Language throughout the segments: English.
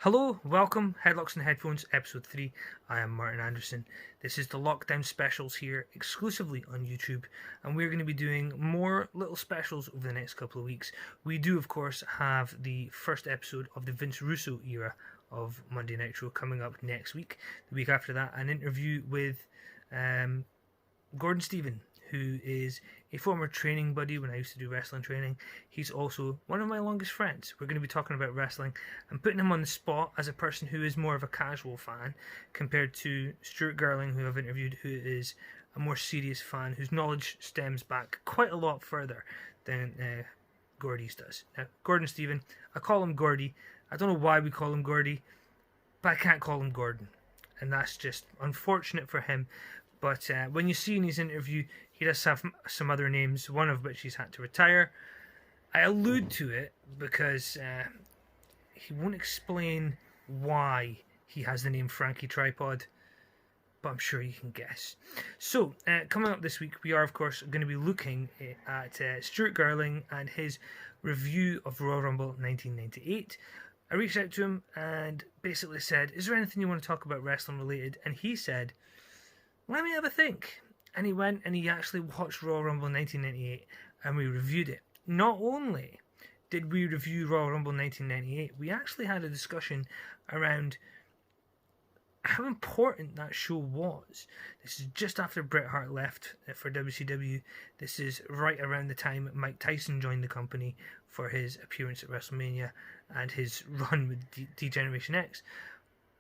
Hello, welcome, Headlocks and Headphones, episode 3. I am Martin Anderson. This is the lockdown specials here, exclusively on YouTube, and we're going to be doing more little specials over the next couple of weeks. We do, of course, have the first episode of the Vince Russo era of Monday Nitro coming up next week. The week after that, an interview with Gordon Stephen, who is a former training buddy when I used to do wrestling training. He's also one of my longest friends. We're going to be talking about wrestling and putting him on the spot as a person who is more of a casual fan compared to Stuart Girling, who I've interviewed, who is a more serious fan, whose knowledge stems back quite a lot further than Gordy's does. Now, Gordon Stephen, I call him Gordy. I don't know why we call him Gordy, but I can't call him Gordon. And that's just unfortunate for him. But when you see in his interview, he does have some other names, one of which he's had to retire. I allude to it because he won't explain why he has the name Frankie Tripod, but I'm sure you can guess. So, coming up this week, we are, of course, going to be looking at Stuart Girling and his review of Royal Rumble 1998. I reached out to him and basically said, is there anything you want to talk about wrestling related? And he said, let me have a think. And he went and he actually watched Royal Rumble 1998 and we reviewed it. Not only did we review Royal Rumble 1998, we actually had a discussion around how important that show was. This is just after Bret Hart left for WCW. This is right around the time Mike Tyson joined the company for his appearance at WrestleMania and his run with D-Generation X.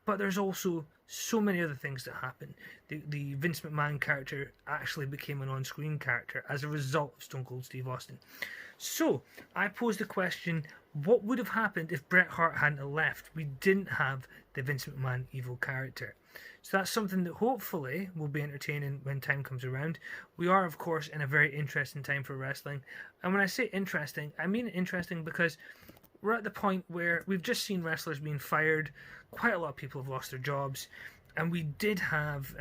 But there's also so many other things that happen. The Vince McMahon character actually became an on-screen character as a result of Stone Cold Steve Austin. So, I posed a question, what would have happened if Bret Hart hadn't left? We didn't have the Vince McMahon evil character. So that's something that hopefully will be entertaining when time comes around. We are, of course, in a very interesting time for wrestling. And when I say interesting, I mean interesting because we're at the point where we've just seen wrestlers being fired. Quite a lot of people have lost their jobs. And we did have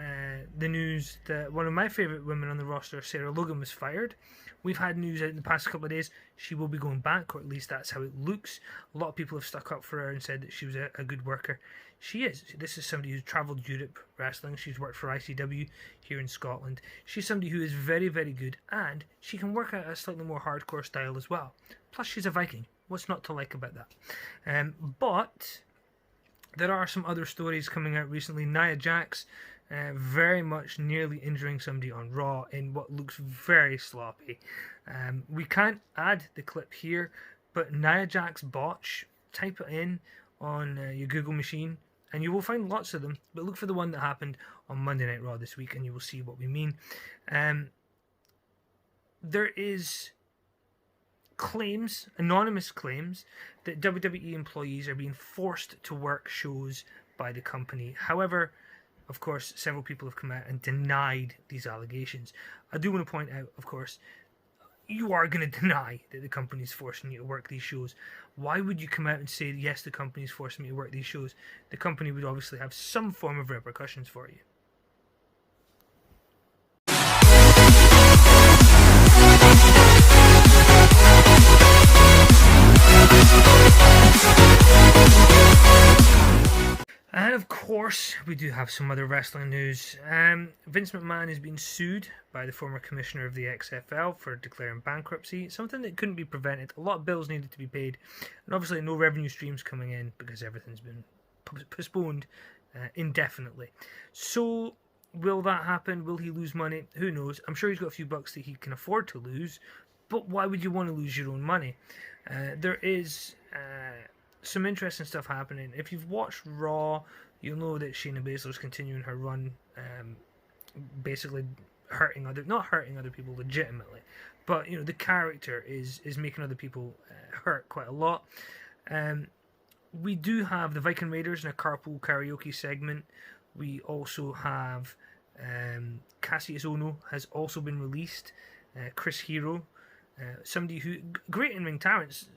the news that one of my favourite women on the roster, Sarah Logan, was fired. We've had news out in the past couple of days she will be going back, or at least that's how it looks. A lot of people have stuck up for her and said that she was a good worker. She is. This is somebody who's travelled Europe wrestling. She's worked for ICW here in Scotland. She's somebody who is very, very good, and she can work at a slightly more hardcore style as well. Plus, she's a Viking. What's not to like about that? But there are some other stories coming out recently. Nia Jax very much nearly injuring somebody on Raw in what looks very sloppy. We can't add the clip here, but Nia Jax botch, type it in on your Google machine and you will find lots of them, but look for the one that happened on Monday Night Raw this week and you will see what we mean. There is claims, anonymous claims, that WWE employees are being forced to work shows by the company. However, of course, several people have come out and denied these allegations. I do want to point out, of course, you are going to deny that the company is forcing you to work these shows. Why would you come out and say, yes, the company is forcing me to work these shows? The company would obviously have some form of repercussions for you. And of course, we do have some other wrestling news. Vince McMahon has been sued by the former commissioner of the XFL for declaring bankruptcy, something that couldn't be prevented. A lot of bills needed to be paid, and obviously no revenue streams coming in because everything's been postponed indefinitely. So, will that happen? Will he lose money? Who knows? I'm sure he's got a few bucks that he can afford to lose, but why would you want to lose your own money? There is some interesting stuff happening. If you've watched Raw, you'll know that Shayna Baszler's continuing her run, basically not hurting other people legitimately, but the character is making other people hurt quite a lot. We do have the Viking Raiders in a carpool karaoke segment. We also have Cassius Ohno has also been released. Chris Hero, somebody who great in ring talents.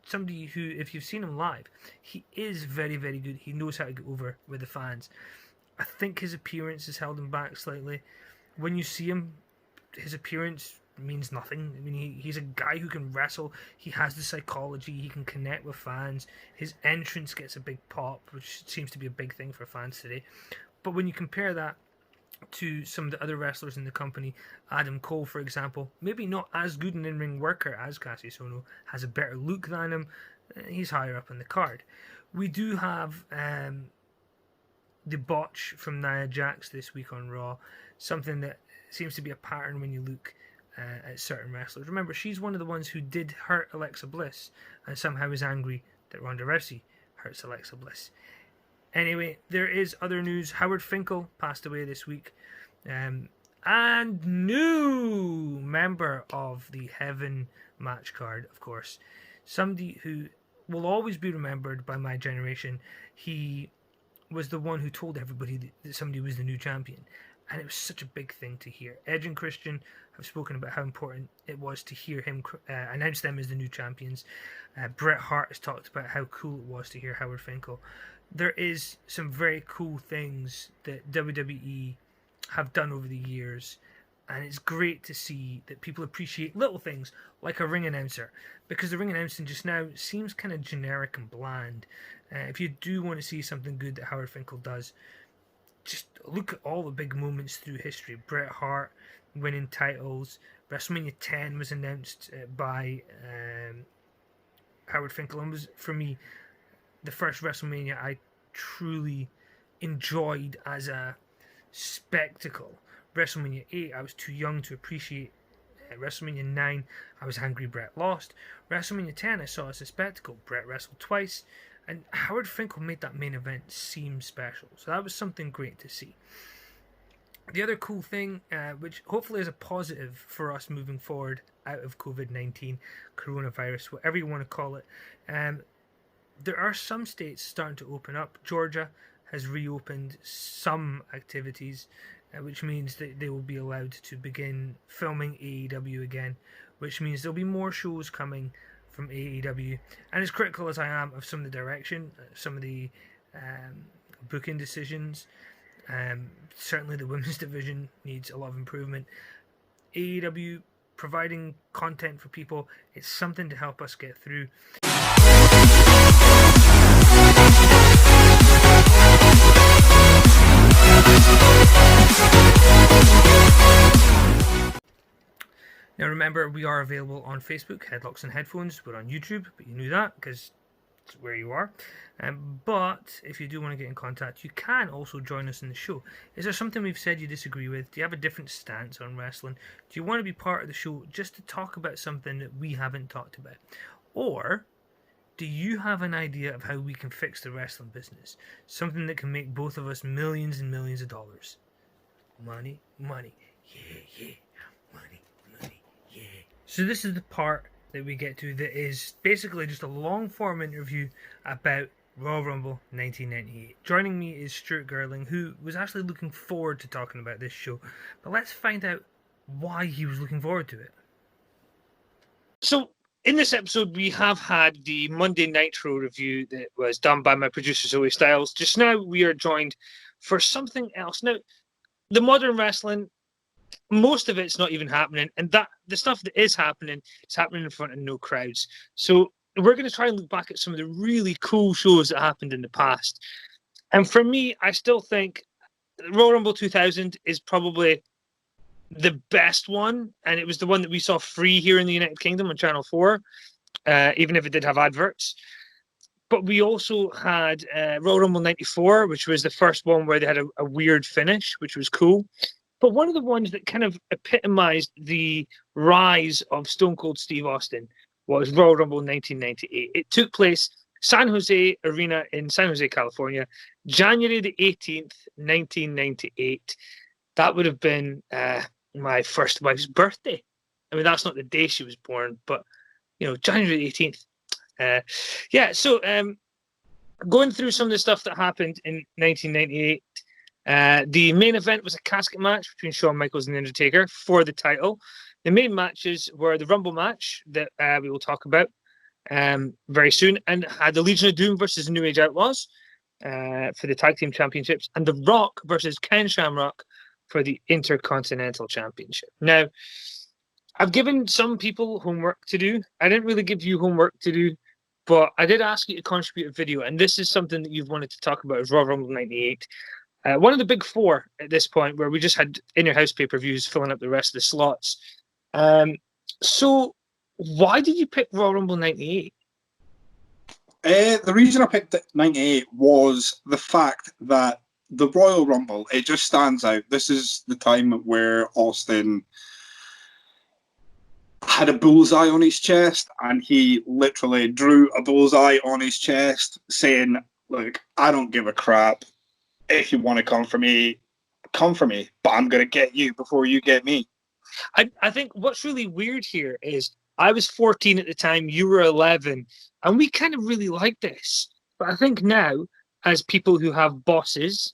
Somebody who, if you've seen him live, he is very, very good. He knows how to get over with the fans. I think his appearance has held him back slightly. When you see him, his appearance means nothing. I mean, he's a guy who can wrestle. He has the psychology. He can connect with fans. His entrance gets a big pop, which seems to be a big thing for fans today. But when you compare that to some of the other wrestlers in the company, Adam Cole, for example, maybe not as good an in-ring worker as Cassius Ohno, has a better look than him. He's higher up on the card. We do have the botch from Nia Jax this week on Raw, something that seems to be a pattern when you look at certain wrestlers. Remember, she's one of the ones who did hurt Alexa Bliss and somehow is angry that Ronda Rousey hurts Alexa Bliss. Anyway, there is other news. Howard Finkel passed away this week. And new member of the Heaven match card, of course. Somebody who will always be remembered by my generation. He was the one who told everybody that somebody was the new champion. And it was such a big thing to hear. Edge and Christian have spoken about how important it was to hear him announce them as the new champions. Bret Hart has talked about how cool it was to hear Howard Finkel. There is some very cool things that WWE have done over the years, and it's great to see that people appreciate little things like a ring announcer, because the ring announcing just now seems kind of generic and bland. If you do want to see something good that Howard Finkel does, just look at all the big moments through history. Bret Hart winning titles. WrestleMania 10 was announced by Howard Finkel, and was, for me, the first WrestleMania I truly enjoyed as a spectacle. WrestleMania 8, I was too young to appreciate. WrestleMania 9, I was angry Bret lost. WrestleMania 10, I saw as a spectacle. Bret wrestled twice, and Howard Finkel made that main event seem special. So that was something great to see. The other cool thing, which hopefully is a positive for us moving forward out of COVID-19, coronavirus, whatever you want to call it, there are some states starting to open up. Georgia has reopened some activities, which means that they will be allowed to begin filming AEW again, which means there'll be more shows coming from AEW. And as critical as I am of some of the direction, some of the booking decisions, certainly the women's division needs a lot of improvement. AEW providing content for people, it's something to help us get through. Now remember, we are available on Facebook, Headlocks and Headphones. We're on YouTube, but you knew that because it's where you are. But if you do want to get in contact, you can also join us in the show. Is there something we've said you disagree with? Do you have a different stance on wrestling? Do you want to be part of the show just to talk about something that we haven't talked about? Or do you have an idea of how we can fix the wrestling business? Something that can make both of us millions and millions of dollars. Money, money, yeah, money, money, yeah. So this is the part that we get to that is basically just a long form interview about Royal Rumble 1998. Joining me is Stuart Girling, who was actually looking forward to talking about this show. But let's find out why he was looking forward to it. So in this episode, we have had the Monday Nitro review that was done by my producer Zoe Styles. Just now, we are joined for something else. Now, the modern wrestling, most of it's not even happening, and that the stuff that is happening, it's happening in front of no crowds. So we're going to try and look back at some of the really cool shows that happened in the past. And for me, I still think Royal Rumble 2000 is probably the best one, and it was the one that we saw free here in the United Kingdom on Channel 4, even if it did have adverts. But we also had Royal Rumble 94, which was the first one where they had a weird finish, which was cool. But one of the ones that kind of epitomized the rise of Stone Cold Steve Austin was Royal Rumble 1998. It took place San Jose Arena in San Jose, California, January the 18th, 1998. That would have been my first wife's birthday. I mean, that's not the day she was born, but, you know, January the 18th. So going through some of the stuff that happened in 1998, the main event was a casket match between Shawn Michaels and The Undertaker for the title. The main matches were the Rumble match that we will talk about very soon, and had the Legion of Doom versus the New Age Outlaws for the Tag Team Championships, and The Rock versus Ken Shamrock for the Intercontinental Championship. Now, I've given some people homework to do. I didn't really give you homework to do, but I did ask you to contribute a video, and this is something that you've wanted to talk about is Royal Rumble 98. One of the big four at this point, where we just had in-your-house pay-per-views filling up the rest of the slots. So why did you pick Royal Rumble 98? The reason I picked 98 was the fact that the Royal Rumble, it just stands out. This is the time where Austin had a bullseye on his chest, and he literally drew a bullseye on his chest saying, look, I don't give a crap. If you want to come for me, but I'm going to get you before you get me. I think what's really weird here is I was 14 at the time, you were 11, and we kind of really liked this. But I think now, as people who have bosses,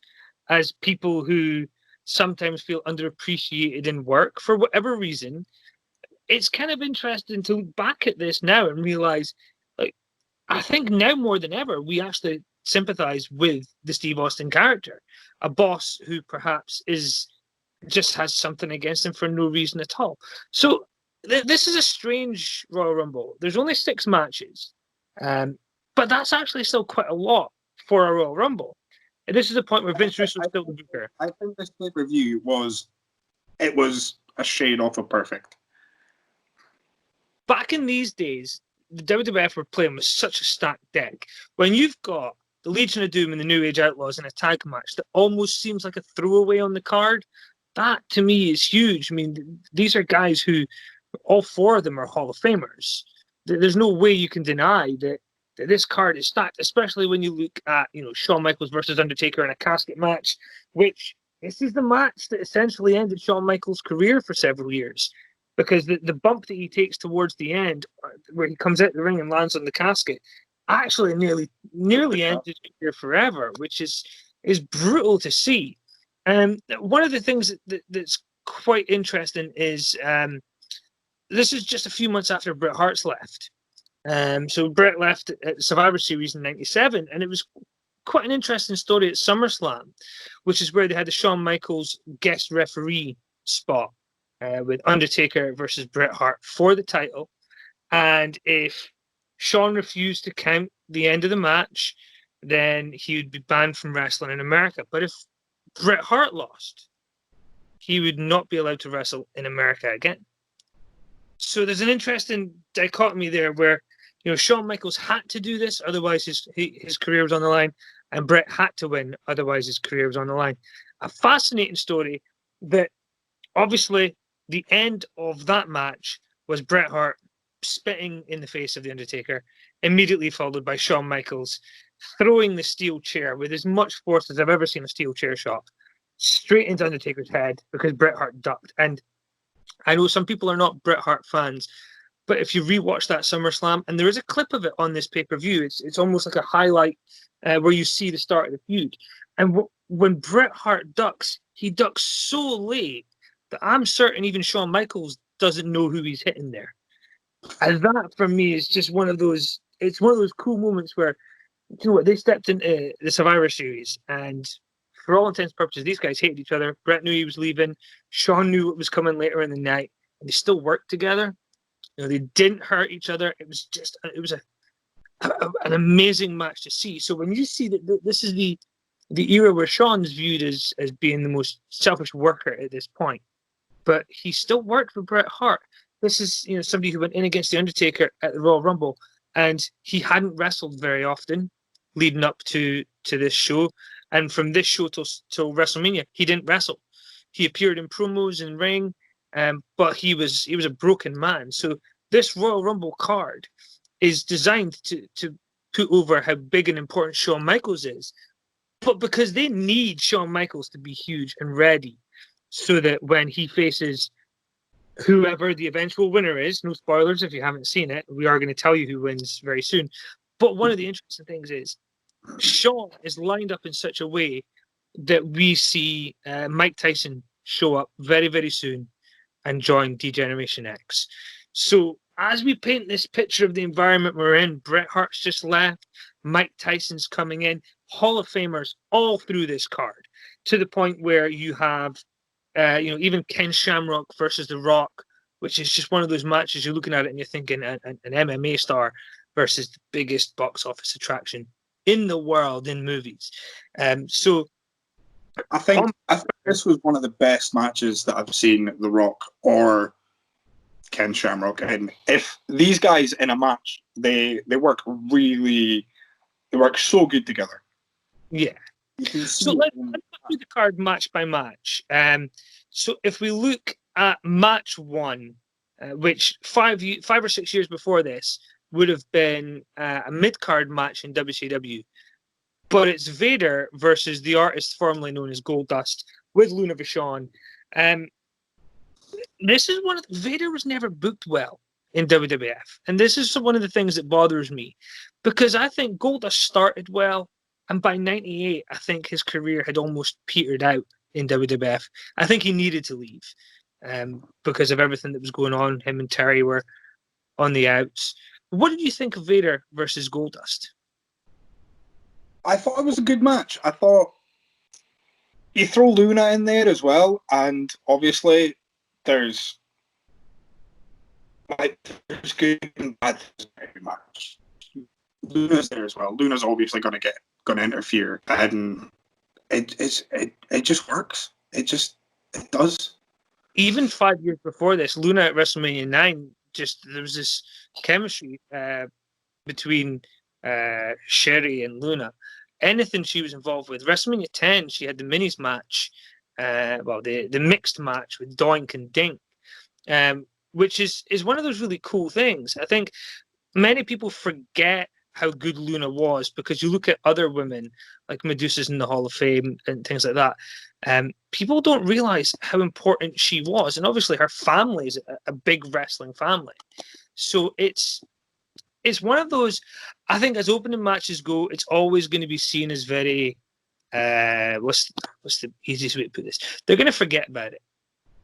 as people who sometimes feel underappreciated in work for whatever reason, it's kind of interesting to look back at this now and realize, like, I think now more than ever, we actually sympathize with the Steve Austin character, a boss who perhaps is just has something against him for no reason at all. So this is a strange Royal Rumble. There's only 6 matches, but that's actually still quite a lot for a Royal Rumble. And this is the point where Vince Russo's still the booker. I think this pay-per-view was a shade off of perfect. Back in these days, the WWF were playing with such a stacked deck. When you've got the Legion of Doom and the New Age Outlaws in a tag match that almost seems like a throwaway on the card, that to me is huge. I mean, these are guys who, all 4 of them are Hall of Famers. There's no way you can deny that this card is stacked, especially when you look at, Shawn Michaels versus Undertaker in a casket match, which this is the match that essentially ended Shawn Michaels' career for several years. Because the bump that he takes towards the end, where he comes out the ring and lands on the casket, actually nearly ends his career forever, which is brutal to see. One of the things that's quite interesting is this is just a few months after Bret Hart's left. So Bret left at Survivor Series in '97, and it was quite an interesting story at SummerSlam, which is where they had the Shawn Michaels guest referee spot with Undertaker versus Bret Hart for the title. And if Shawn refused to count the end of the match, then he would be banned from wrestling in America. But if Bret Hart lost, he would not be allowed to wrestle in America again. So there's an interesting dichotomy there where, Shawn Michaels had to do this, otherwise his career was on the line, and Bret had to win, otherwise his career was on the line. A fascinating story that obviously the end of that match was Bret Hart spitting in the face of The Undertaker, immediately followed by Shawn Michaels throwing the steel chair with as much force as I've ever seen a steel chair shot straight into Undertaker's head because Bret Hart ducked. And I know some people are not Bret Hart fans, but if you rewatch that SummerSlam, and there is a clip of it on this pay-per-view, it's almost like a highlight where you see the start of the feud. And when Bret Hart ducks, he ducks so late that I'm certain even Shawn Michaels doesn't know who he's hitting there. And that for me is just one of those. It's one of those cool moments where, what, they stepped into the Survivor Series, and for all intents and purposes, these guys hated each other. Bret knew he was leaving. Shawn knew what was coming later in the night, and they still worked together. They didn't hurt each other. It was an amazing match to see. So when you see that this is the era where Shawn's viewed as being the most selfish worker at this point, but he still worked for Bret Hart. This is somebody who went in against The Undertaker at the Royal Rumble, and he hadn't wrestled very often leading up to this show. And from this show till WrestleMania, he didn't wrestle. He appeared in promos and ring, but he was a broken man. So this Royal Rumble card is designed to put over how big and important Shawn Michaels is, but because they need Shawn Michaels to be huge and ready, so that when he faces whoever the eventual winner is, no spoilers if you haven't seen it, we are going to tell you who wins very soon. But one of the interesting things is Shawn is lined up in such a way that we see Mike Tyson show up very, very soon and join D-Generation X. So as we paint this picture of the environment we're in, Bret Hart's just left, Mike Tyson's coming in, Hall of Famers all through this card, to the point where you have, even Ken Shamrock versus The Rock which is just one of those matches you're looking at it and you're thinking an MMA star versus the biggest box office attraction in the world in movies. So I think this was one of the best matches that I've seen The Rock or Ken Shamrock. And if these guys in a match, they work so good together. Yeah. So let's go through the card match by match. So if we look at match one, which 5 or 6 years before this would have been a mid-card match in WCW, but it's Vader versus the artist formerly known as Goldust with Luna Vachon. This is Vader was never booked well in WWF, and this is one of the things that bothers me, because I think Goldust started well, and by '98, I think his career had almost petered out in WWF. I think he needed to leave because of everything that was going on. Him and Terry were on the outs. What did you think of Vader versus Goldust? I thought it was a good match. I thought you throw Luna in there as well, and obviously there's good and bad things in every match. Luna's there as well. Luna's obviously going to interfere, and it just works. It does. Even 5 years before this, Luna at WrestleMania 9, there was this chemistry between Sherry and Luna. Anything she was involved with. WrestleMania 10, she had the minis match, the mixed match with Doink and Dink, which is one of those really cool things. I think many people forget how good Luna was because you look at other women like Medusa's in the Hall of Fame and things like that. People don't realize how important she was, and obviously her family is a big wrestling family. So it's one of those. I think as opening matches go, it's always going to be seen as very. What's the easiest way to put this? They're going to forget about it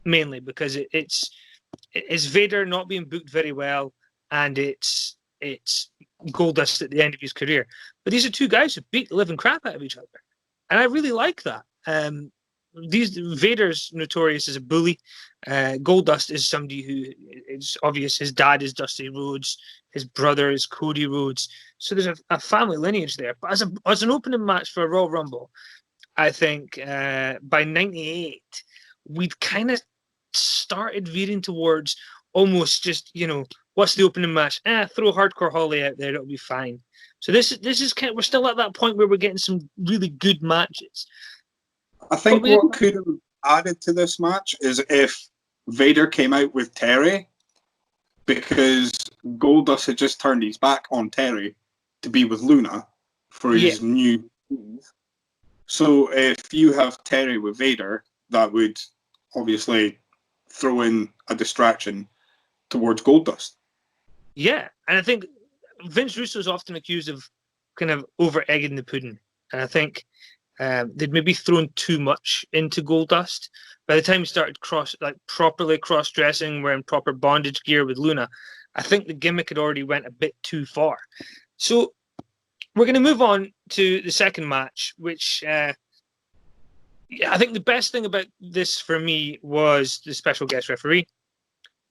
mainly because it's Vader not being booked very well, and it's Goldust at the end of his career. But these are two guys who beat the living crap out of each other, and I really like that. Vader's notorious as a bully. Goldust is somebody who it's obvious his dad is Dusty Rhodes, his brother is Cody Rhodes. So there's a family lineage there. But as an opening match for a Royal Rumble, I think by '98 we'd kind of started veering towards almost just what's the opening match? Throw Hardcore Holly out there, it'll be fine. So this is kind of, we're still at that point where we're getting some really good matches. I think what could have added to this match is if Vader came out with Terry, because Goldust had just turned his back on Terry to be with Luna for his new move. So if you have Terry with Vader, that would obviously throw in a distraction towards Goldust. Yeah, and I think Vince Russo is often accused of kind of over-egging the pudding. And I think they'd maybe thrown too much into Goldust. By the time he started properly cross-dressing, wearing proper bondage gear with Luna, I think the gimmick had already went a bit too far. So we're going to move on to the second match, which I think the best thing about this for me was the special guest referee.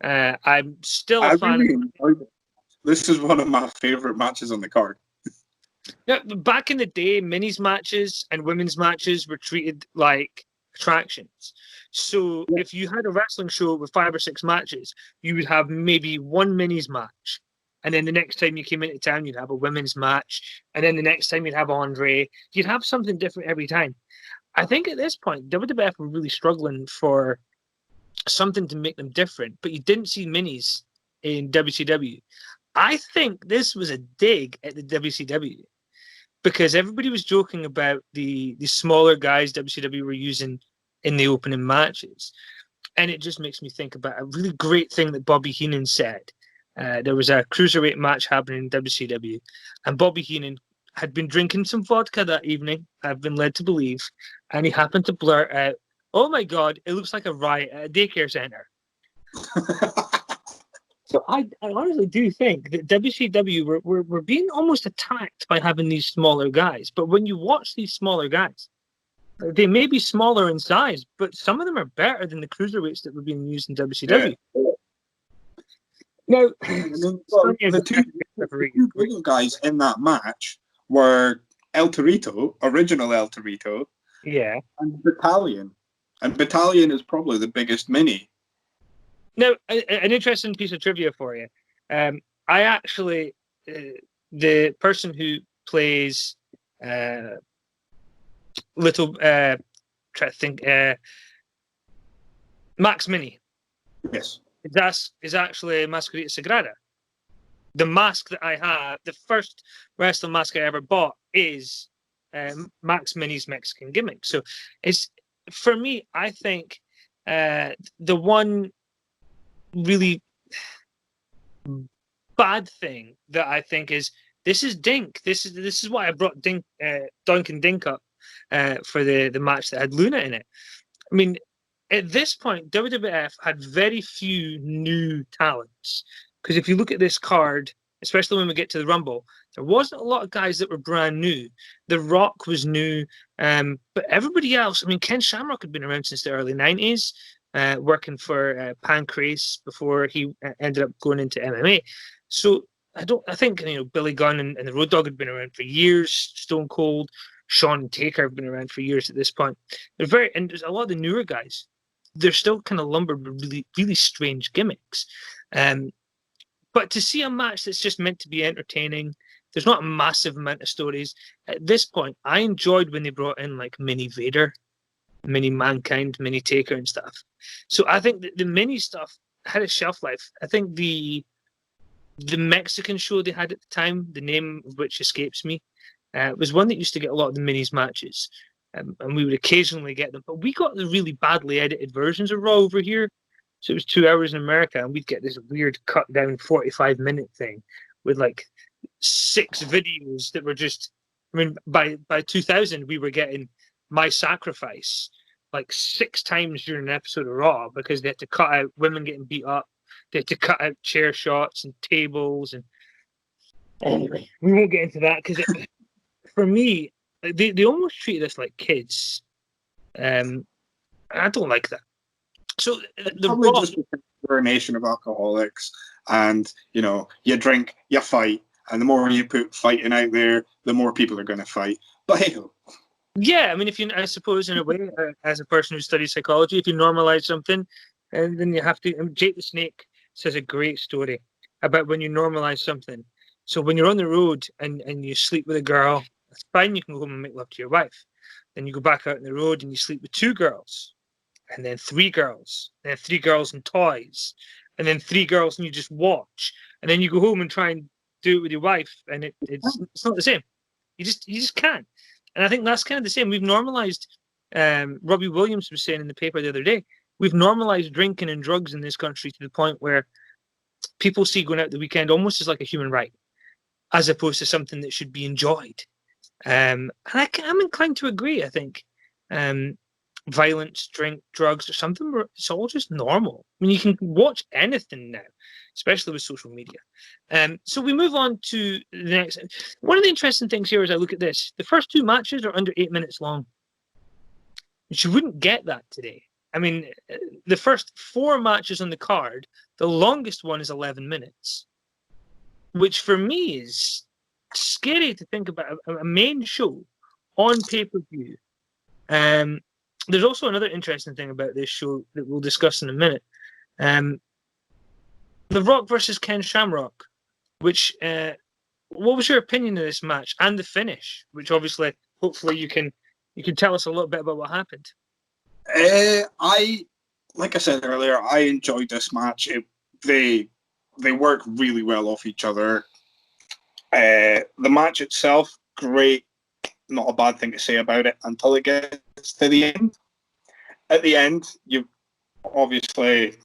I'm still a fan. Really enjoyed it. This is one of my favorite matches on the card. Yeah, back in the day, minis matches and women's matches were treated like attractions. So if you had a wrestling show with 5 or 6 matches, you would have maybe one minis match. And then the next time you came into town, you'd have a women's match. And then the next time you'd have Andre. You'd have something different every time. I think at this point, WWF were really struggling for something to make them different. But you didn't see minis in WCW. I think this was a dig at the WCW. Because everybody was joking about the smaller guys WCW were using in the opening matches. And it just makes me think about a really great thing that Bobby Heenan said. There was a cruiserweight match happening in WCW, and Bobby Heenan had been drinking some vodka that evening, I've been led to believe, and he happened to blurt out, "Oh my God, it looks like a riot at a daycare center." So I honestly do think that WCW were being almost attacked by having these smaller guys. But when you watch these smaller guys, they may be smaller in size, but some of them are better than the cruiserweights that were being used in WCW. Yeah. Now, And then, it's well, funny as the a the referee. two brilliant guys in that match were El Torito, original El Torito, Yeah. and Battalion. And Battalion is probably the biggest mini. Now, an interesting piece of trivia for you. I actually, the person who plays little, try to think, Max Mini, Yes. is actually Masquerita Sagrada. The mask that I have, the first wrestling mask I ever bought, is Max Mini's Mexican gimmick. So it's, for me, I think the one really bad thing that I think is this is Dink. This is why I brought Duncan Dink up for the match that had Luna in it. I mean, at this point, WWF had very few new talents, because if you look at this card, especially when we get to the Rumble, there wasn't a lot of guys that were brand new. The Rock was new, but everybody else. I mean, Ken Shamrock had been around since the early '90s, working for Pancrase before he ended up going into MMA. So I think Billy Gunn and the Road Dogg had been around for years. Stone Cold, Shawn and Taker have been around for years at this point. And there's a lot of the newer guys. They're still kind of lumbered with really, really strange gimmicks. But to see a match that's just meant to be entertaining, there's not a massive amount of stories. At this point, I enjoyed when they brought in like Mini Vader, Mini Mankind, Mini Taker, and stuff. So I think the mini stuff had a shelf life. I think the Mexican show they had at the time, the name of which escapes me, was one that used to get a lot of the minis matches. And we would occasionally get them. But we got the really badly edited versions of Raw over here. So it was 2 hours in America, and we'd get this weird cut down 45-minute thing with like 6 videos that were just, I mean, by 2000, we were getting My Sacrifice like 6 times during an episode of Raw, because they had to cut out women getting beat up. They had to cut out chair shots and tables. And anyway, we won't get into that, because for me, they almost treated us like kids. I don't like that. So the Probably Raw, just because we're a nation of alcoholics, and you drink, you fight, and the more you put fighting out there, the more people are going to fight. But hey, yeah, I mean, I suppose in a way, as a person who studies psychology, if you normalize something, and then you have to. Jake the Snake says a great story about when you normalize something. So when you're on the road and you sleep with a girl, that's fine. You can go home and make love to your wife. Then you go back out on the road and you sleep with 2 girls, and then 3 girls, and then 3 girls and toys, and then 3 girls and you just watch, and then you go home and try and do it with your wife, and it's not the same. You just can't. And I think that's kind of the same. We've normalized. Robbie Williams was saying in the paper the other day, we've normalized drinking and drugs in this country to the point where people see going out the weekend almost as like a human right, as opposed to something that should be enjoyed. And I'm inclined to agree. I think violence, drink, drugs, or something where it's all just normal. I mean, you can watch anything now, especially with social media. So we move on to the next. One of the interesting things here as I look at this, the first 2 matches are under 8 minutes long, which you wouldn't get that today. I mean, the first 4 matches on the card, the longest one is 11 minutes, which for me is scary to think about a main show on pay-per-view. There's also another interesting thing about this show that we'll discuss in a minute. The Rock versus Ken Shamrock, which what was your opinion of this match and the finish? Which obviously, hopefully, you can tell us a little bit about what happened. Like I said earlier, I enjoyed this match. They work really well off each other. The match itself, great. Not a bad thing to say about it until it gets to the end. At the end, you obviously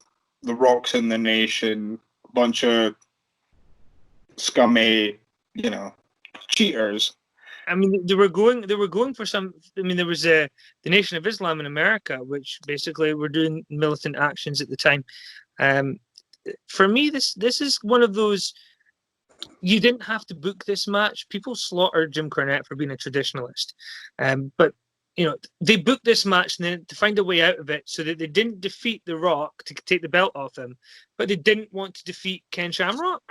the Rock's in the Nation, a bunch of scummy, cheaters. I mean, they were going for some. I mean, there was the Nation of Islam in America, which basically were doing militant actions at the time. For me, this is one of those. You didn't have to book this match. People slaughtered Jim Cornette for being a traditionalist, but they booked this match and then to find a way out of it so that they didn't defeat The Rock to take the belt off him, but they didn't want to defeat Ken Shamrock.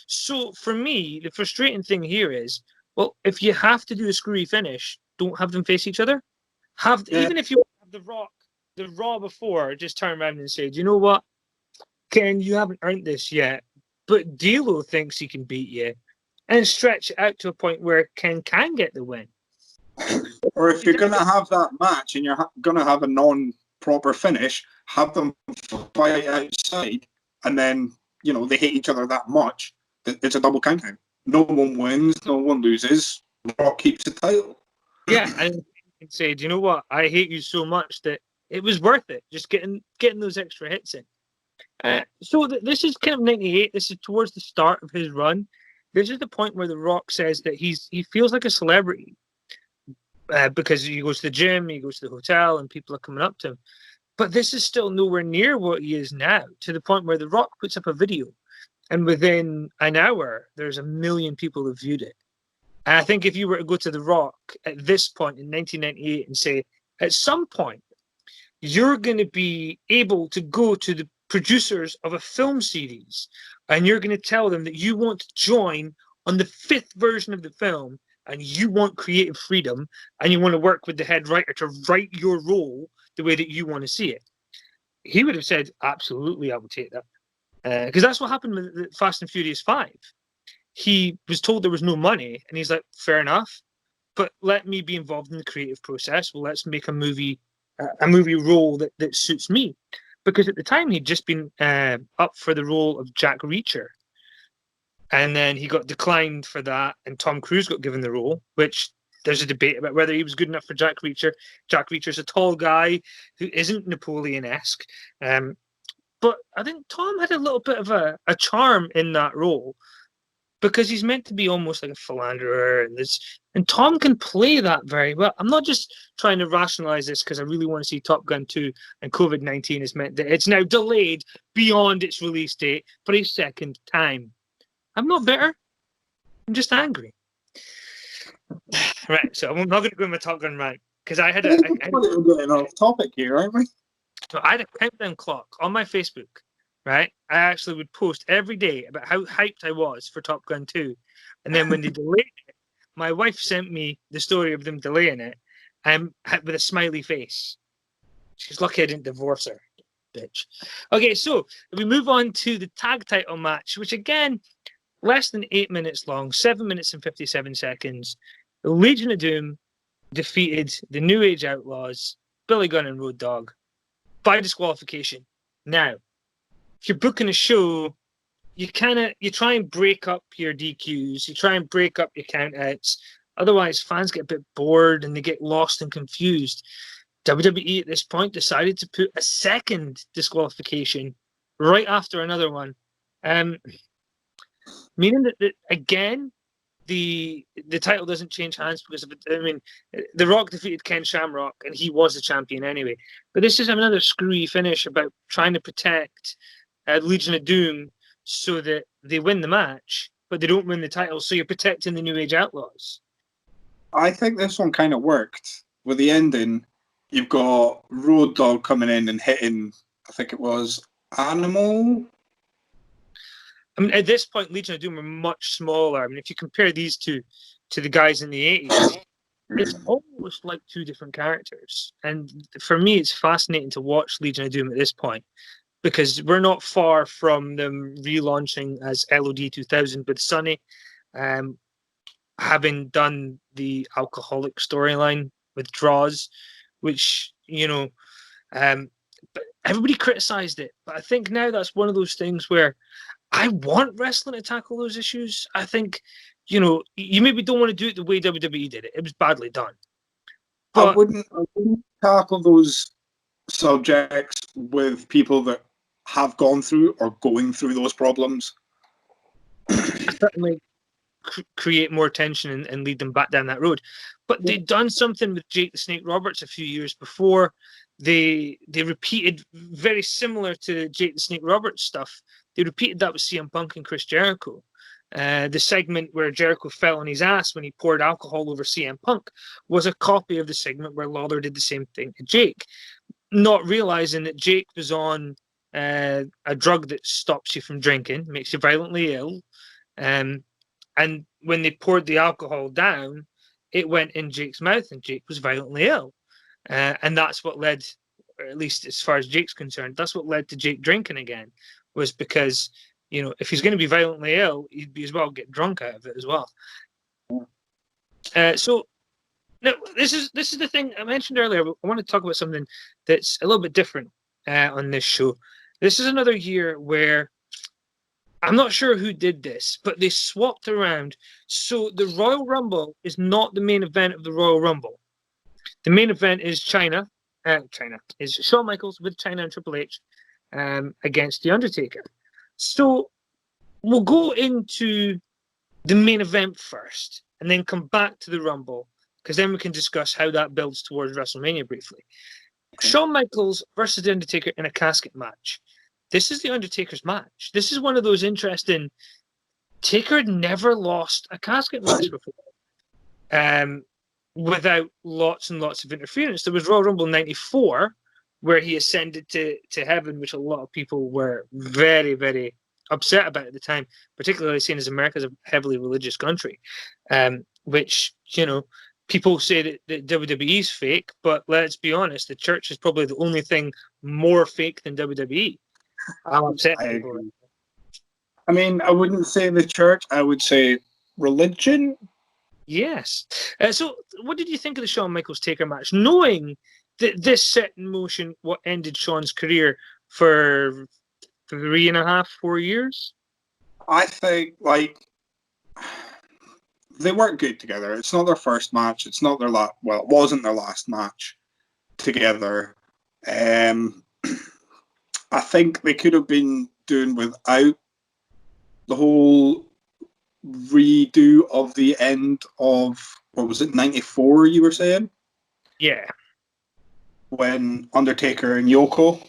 So for me, the frustrating thing here is, well, if you have to do a screwy finish, don't have them face each other. Even if you have The Rock, the Raw before, just turn around and say, do you know what, Ken, you haven't earned this yet, but D'Lo thinks he can beat you, and stretch it out to a point where Ken can get the win. Or if you're going to have that match and you're going to have a non-proper finish, have them fight outside, and then, they hate each other that much that it's a double count out. No one wins, no one loses. Rock keeps the title. Yeah, and you can say, do you know what? I hate you so much that it was worth it, just getting those extra hits in. So this is kind of 98. This is towards the start of his run. This is the point where The Rock says that he feels like a celebrity because he goes to the gym, he goes to the hotel, and people are coming up to him. But this is still nowhere near what he is now, to the point where The Rock puts up a video, and within an hour, there's 1 million people who viewed it. And I think if you were to go to The Rock at this point in 1998 and say, at some point, you're going to be able to go to the producers of a film series and you're going to tell them that you want to join on the 5th version of the film and you want creative freedom and you want to work with the head writer to write your role the way that you want to see it, he would have said, absolutely, I will take that. Because that's what happened with Fast and Furious 5. He was told there was no money and he's like, fair enough, but let me be involved in the creative process. Well, let's make a movie role that suits me. Because at the time, he'd just been up for the role of Jack Reacher. And then he got declined for that, and Tom Cruise got given the role, which there's a debate about whether he was good enough for Jack Reacher. Jack Reacher's a tall guy who isn't Napoleon-esque. But I think Tom had a little bit of a charm in that role because he's meant to be almost like a philanderer. And Tom can play that very well. I'm not just trying to rationalize this because I really want to see Top Gun 2 and COVID-19 has meant that it's now delayed beyond its release date for a second time. I'm not bitter. I'm just angry. Right, so I'm not going to go in my Top Gun rant because I had we're getting off topic here, aren't we? So I had a countdown clock on my Facebook, right? I actually would post every day about how hyped I was for Top Gun 2. And then when they delayed it, my wife sent me the story of them delaying it with a smiley face. She's lucky I didn't divorce her, bitch. Okay, so we move on to the tag title match, which again, less than 8 minutes long, 7 minutes and 57 seconds. The Legion of Doom defeated the New Age Outlaws, Billy Gunn and Road Dogg, by disqualification. Now, if you're booking a show, you try and break up your DQs, you try and break up your countouts. Otherwise, fans get a bit bored and they get lost and confused. WWE at this point decided to put a second disqualification right after another one, meaning that again, the title doesn't change hands because of it. I mean, The Rock defeated Ken Shamrock and he was the champion anyway. But this is another screwy finish about trying to protect Legion of Doom so that they win the match, but they don't win the title. So you're protecting the New Age Outlaws. I think this one kind of worked with the ending. You've got Road Dogg coming in and hitting, I think it was Animal. I mean, at this point, Legion of Doom were much smaller. I mean, if you compare these two to the guys in the 80s, it's almost like two different characters. And for me, it's fascinating to watch Legion of Doom at this point because we're not far from them relaunching as LOD 2000 with Sonny, having done the alcoholic storyline with Draws, which, but everybody criticized it. But I think now that's one of those things where I want wrestling to tackle those issues. I think, you maybe don't want to do it the way WWE did it. It was badly done. But I wouldn't tackle those subjects with people that have gone through or going through those problems. Certainly create more tension and lead them back down that road. But they'd done something with Jake the Snake Roberts a few years before. They repeated very similar to Jake the Snake Roberts stuff. They repeated that with CM Punk and Chris Jericho. The segment where Jericho fell on his ass when he poured alcohol over CM Punk was a copy of the segment where Lawler did the same thing to Jake, not realizing that Jake was on a drug that stops you from drinking, makes you violently ill. And when they poured the alcohol down, it went in Jake's mouth, and Jake was violently ill. And that's what led, or at least as far as Jake's concerned, that's what led to Jake drinking again, was because, if he's going to be violently ill, he'd be as well get drunk out of it as well. So now this is the thing I mentioned earlier. I want to talk about something that's a little bit different on this show. This is another year where I'm not sure who did this, but they swapped around. So the Royal Rumble is not the main event of the Royal Rumble. The main event is China is Shawn Michaels with China and Triple H against The Undertaker. So we'll go into the main event first and then come back to the Rumble, because then we can discuss how that builds towards WrestleMania briefly. Okay. Shawn Michaels versus The Undertaker in a casket match. This is The Undertaker's match. This is one of those interesting... Taker had never lost a casket match before. Without lots and lots of interference. There was Royal Rumble 94, where he ascended to heaven, which a lot of people were very, very upset about at the time, particularly seeing as America is a heavily religious country, which, people say that WWE is fake, but let's be honest, the church is probably the only thing more fake than WWE. I'm upset. I mean, I wouldn't say the church, I would say religion. Yes. So what did you think of the Shawn Michaels Taker match, knowing that this set in motion what ended Shawn's career for 3.5, 4 years? I think, they weren't good together. It's not their first match. It's not their last... Well, it wasn't their last match together. I think they could have been doing without the whole redo of the end of, what was it, 94, you were saying? Yeah. When Undertaker and Yoko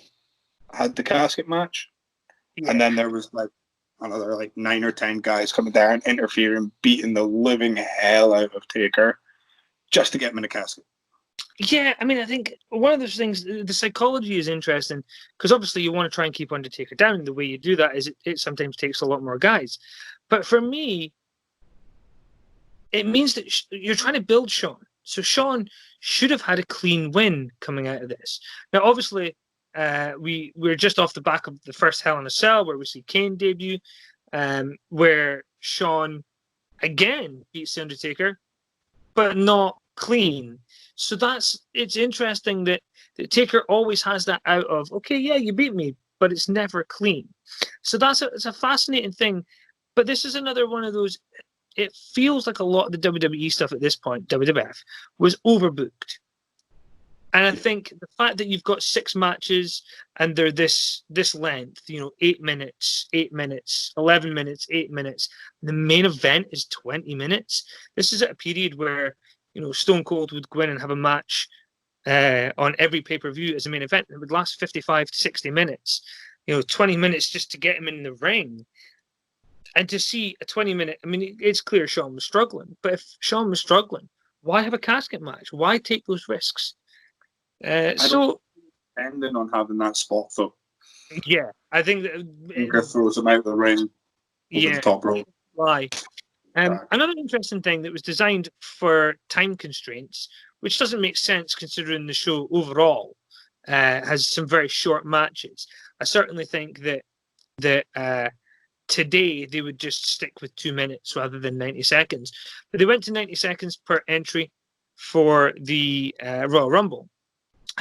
had the casket match. Yeah. And then there was another 9 or 10 guys coming down and interfering, beating the living hell out of Taker just to get him in a casket. Yeah, I mean, I think one of those things, the psychology is interesting, because obviously you want to try and keep Undertaker down. The way you do that is it sometimes takes a lot more guys. But for me, it means that you're trying to build Shawn. So Shawn should have had a clean win coming out of this. Now, obviously, we're just off the back of the first Hell in a Cell, where we see Kane debut, where Shawn again beats The Undertaker, but not clean. So it's interesting that Taker always has that out of, okay, yeah, you beat me, but it's never clean. So it's a fascinating thing. But this is another one of those, it feels like a lot of the WWE stuff at this point, WWF, was overbooked. And I think the fact that you've got 6 matches and they're this length, 8 minutes, 8 minutes, 11 minutes, 8 minutes, the main event is 20 minutes. This is at a period where, Stone Cold would go in and have a match on every pay-per-view as a main event. It would last 55 to 60 minutes, 20 minutes just to get him in the ring. And to see a 20-minute, I mean, it's clear Shawn was struggling. But if Shawn was struggling, why have a casket match? Why take those risks? Depending on having that spot, though. Yeah, I think that throws him out of the ring over the top rope. Why? Another interesting thing that was designed for time constraints, which doesn't make sense considering the show overall has some very short matches. I certainly think that today they would just stick with 2 minutes rather than 90 seconds. But they went to 90 seconds per entry for the Royal Rumble.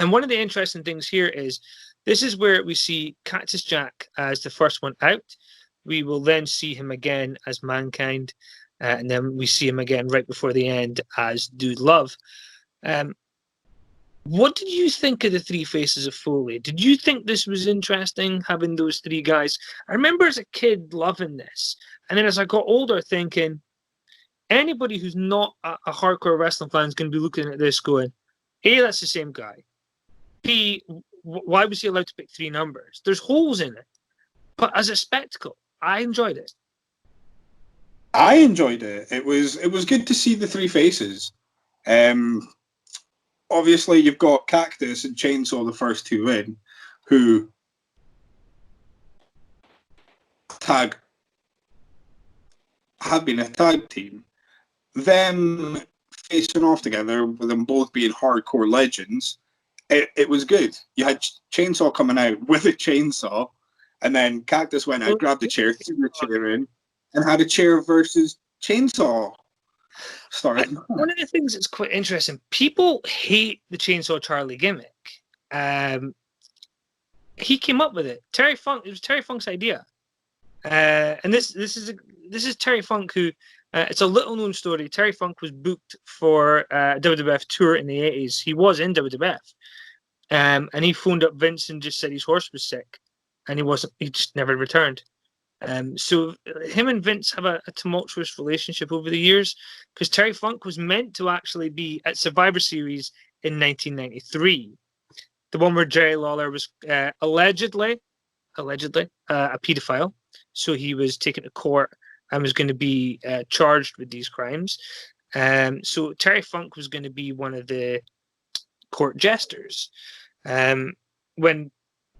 And one of the interesting things here is this is where we see Cactus Jack as the first one out. We will then see him again as Mankind. And then we see him again right before the end as Dude Love. What did you think of the 3 faces of Foley? Did you think this was interesting, having those 3 guys? I remember as a kid loving this. And then as I got older thinking, anybody who's not a hardcore wrestling fan is going to be looking at this going, A, that's the same guy. B, why was he allowed to pick 3 numbers? There's holes in it. But as a spectacle, I enjoyed it. I enjoyed it. It was good to see the three faces. Obviously, you've got Cactus and Chainsaw, the first two in, who have been a tag team. Them facing off together, with them both being hardcore legends, it was good. You had Chainsaw coming out with a chainsaw, and then Cactus went out, grabbed a chair, threw the chair in, and had a chair versus Chainsaw. One of the things that's quite interesting, people hate the Chainsaw Charlie gimmick. He came up with it. Terry Funk. It was Terry Funk's idea, and this is Terry Funk who. It's a little known story. Terry Funk was booked for a WWF tour in the 80s. He was in WWF, and he phoned up Vince and just said his horse was sick, and he wasn't. He just never returned. So him and Vince have a tumultuous relationship over the years, because Terry Funk was meant to actually be at Survivor Series in 1993, the one where Jerry Lawler was allegedly a paedophile. So he was taken to court and was going to be charged with these crimes. So Terry Funk was going to be one of the court jesters. When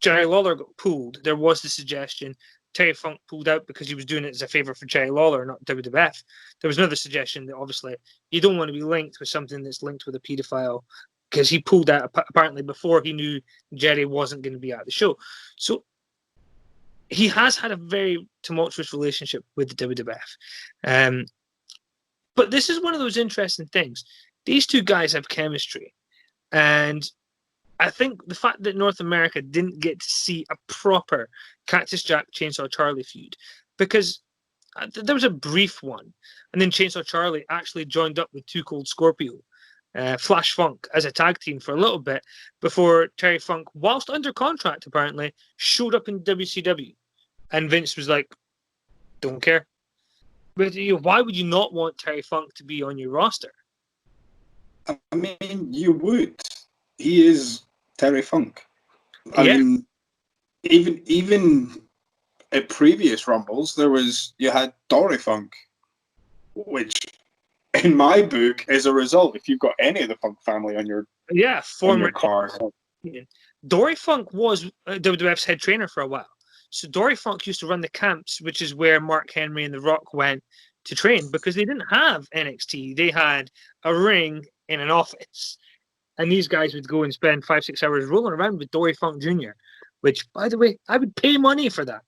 Jerry Lawler got pulled, there was the suggestion Terry Funk pulled out because he was doing it as a favor for Jerry Lawler, not WWF. There was another suggestion that obviously you don't want to be linked with something that's linked with a paedophile, because he pulled out apparently before he knew Jerry wasn't going to be at the show. So he has had a very tumultuous relationship with the WWF. But this is one of those interesting things. These two guys have chemistry. And I think the fact that North America didn't get to see a proper Cactus Jack Chainsaw Charlie feud, because there was a brief one, and then Chainsaw Charlie actually joined up with Too Cold Scorpio, Flash Funk, as a tag team for a little bit before Terry Funk, whilst under contract apparently, showed up in WCW, and Vince was like, "Don't care." But why would you not want Terry Funk to be on your roster? I mean, you would. He is Terry Funk. I mean, even at previous Rumbles, you had Dory Funk, which, in my book, is a result if you've got any of the Funk family on your former car. Dory Funk was WWF's head trainer for a while. So Dory Funk used to run the camps, which is where Mark Henry and The Rock went to train, because they didn't have NXT. They had a ring in an office. And these guys would go and spend 5-6 hours rolling around with Dory Funk Jr., which, by the way, I would pay money for that.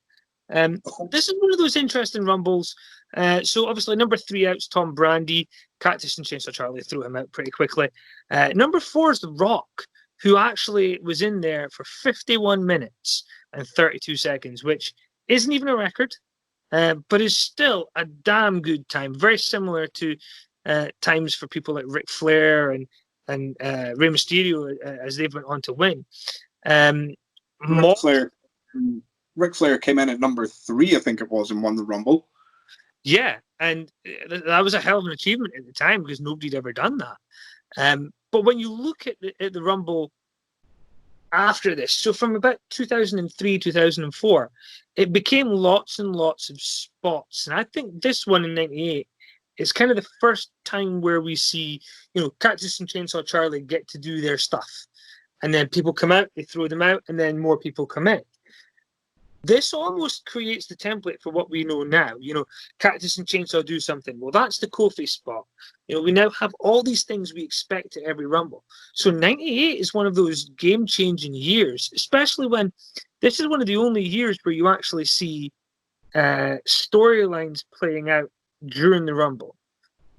This is one of those interesting Rumbles. So obviously, number 3 out's Tom Brady. Cactus and Chainsaw Charlie threw him out pretty quickly. Number 4 is The Rock, who actually was in there for 51 minutes and 32 seconds, which isn't even a record, but is still a damn good time. Very similar to times for people like Ric Flair and Rey Mysterio as they've went on to win. Ric Flair came in at number 3, I think it was, and won the Rumble. Yeah, and that was a hell of an achievement at the time, because nobody'd ever done that. But when you look at the Rumble after this, so from about 2003, 2004, it became lots and lots of spots. And I think this one in 98 is kind of the first time where we see, Cactus and Chainsaw Charlie get to do their stuff. And then people come out, they throw them out, and then more people come in. This almost creates the template for what we know now. Cactus and Chainsaw do something. Well, that's the Kofi spot. We now have all these things we expect at every Rumble. So 98 is one of those game-changing years, especially when this is one of the only years where you actually see storylines playing out during the Rumble.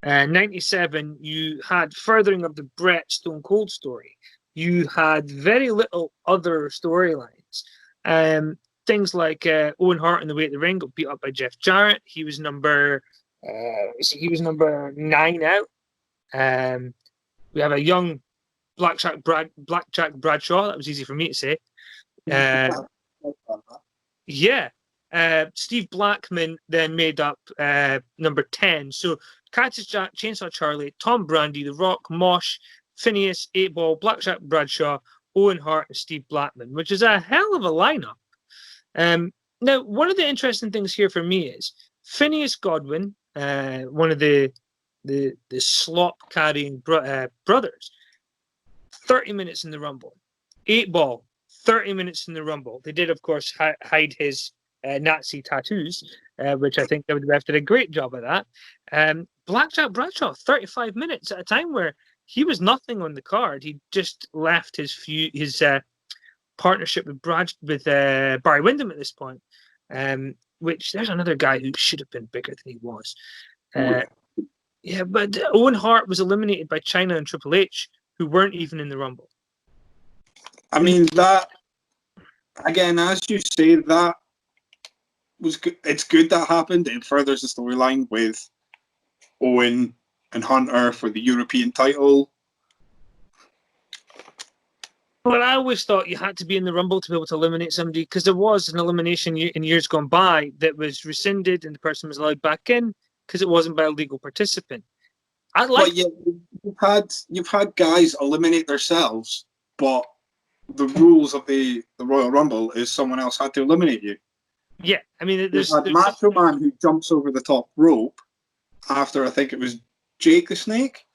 97, you had furthering of the Bret Stone Cold story. You had very little other storylines. Things like Owen Hart on the way to the ring got beat up by Jeff Jarrett. He was number 9 out. We have a young Blackjack Bradshaw. That was easy for me to say. Steve Blackman then made up number 10. So Cactus Jack, Chainsaw Charlie, Tom Brady, The Rock, Mosh, Phineas, 8-Ball, Blackjack Bradshaw, Owen Hart, and Steve Blackman, which is a hell of a lineup. Now, one of the interesting things here for me is Phineas Godwin, one of the slop carrying brothers. 30 minutes in the Rumble. 8-Ball, 30 minutes in the Rumble. They did, of course, hide his Nazi tattoos, which I think WWF did a great job of that. Blackjack Bradshaw, 35 minutes at a time where he was nothing on the card. He just left his partnership with Barry Windham at this point, which there's another guy who should have been bigger than he was. Yeah, but Owen Hart was eliminated by Chyna and Triple H, who weren't even in the Rumble. I mean, that, again, as you say, that was good. It's good that happened. It furthers the storyline with Owen and Hunter for the European title. But I always thought you had to be in the Rumble to be able to eliminate somebody, because there was an elimination in years gone by that was rescinded and the person was allowed back in because it wasn't by a legal participant. But yeah, you've had guys eliminate themselves, but the rules of the Royal Rumble is someone else had to eliminate you. Yeah, I mean, there's Macho Man who jumps over the top rope after, I think it was Jake the Snake.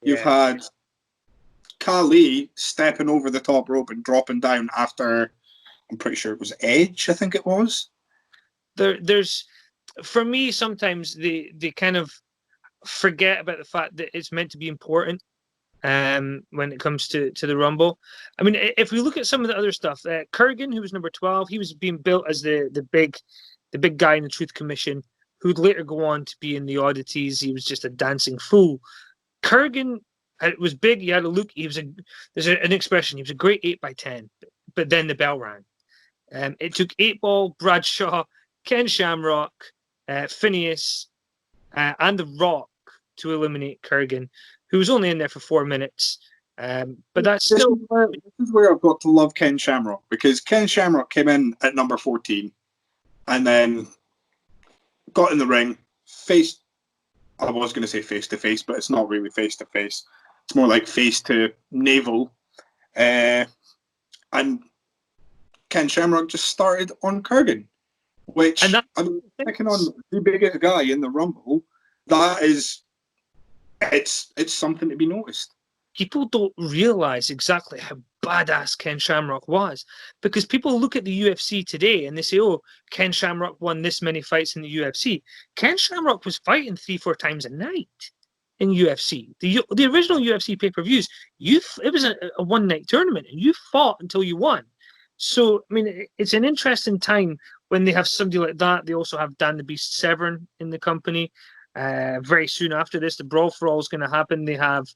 Yeah. You've had Khali stepping over the top rope and dropping down after, I'm pretty sure it was Edge, I think it was. There's, for me, sometimes they kind of forget about the fact that it's meant to be important when it comes to the Rumble. I mean, if we look at some of the other stuff, Kurgan, who was number 12, he was being built as the big guy in the Truth Commission, who'd later go on to be in the Oddities. He was just a dancing fool. Kurgan was big. He had a look. There's an expression. He was a great 8x10, but then the bell rang. It took 8-Ball, Bradshaw, Ken Shamrock, Phineas, and The Rock to eliminate Kurgan, who was only in there for 4 minutes. But that's still... This is where I've got to love Ken Shamrock, because Ken Shamrock came in at number 14 and then got in the ring, I was going to say face-to-face, but it's not really face-to-face. It's more like face-to-navel. And Ken Shamrock just started on Kurgan, which, I mean, picking on the biggest guy in the Rumble, that is... It's something to be noticed. People don't realize exactly how badass Ken Shamrock was, because people look at the UFC today and they say, oh, Ken Shamrock won this many fights in the UFC. Ken Shamrock was fighting 3-4 times a night in UFC. The original UFC pay-per-views, it was a one-night tournament, and you fought until you won. So, I mean, it's an interesting time when they have somebody like that. They also have Dan the Beast Severn in the company. Very soon after this, the Brawl for All is going to happen. They have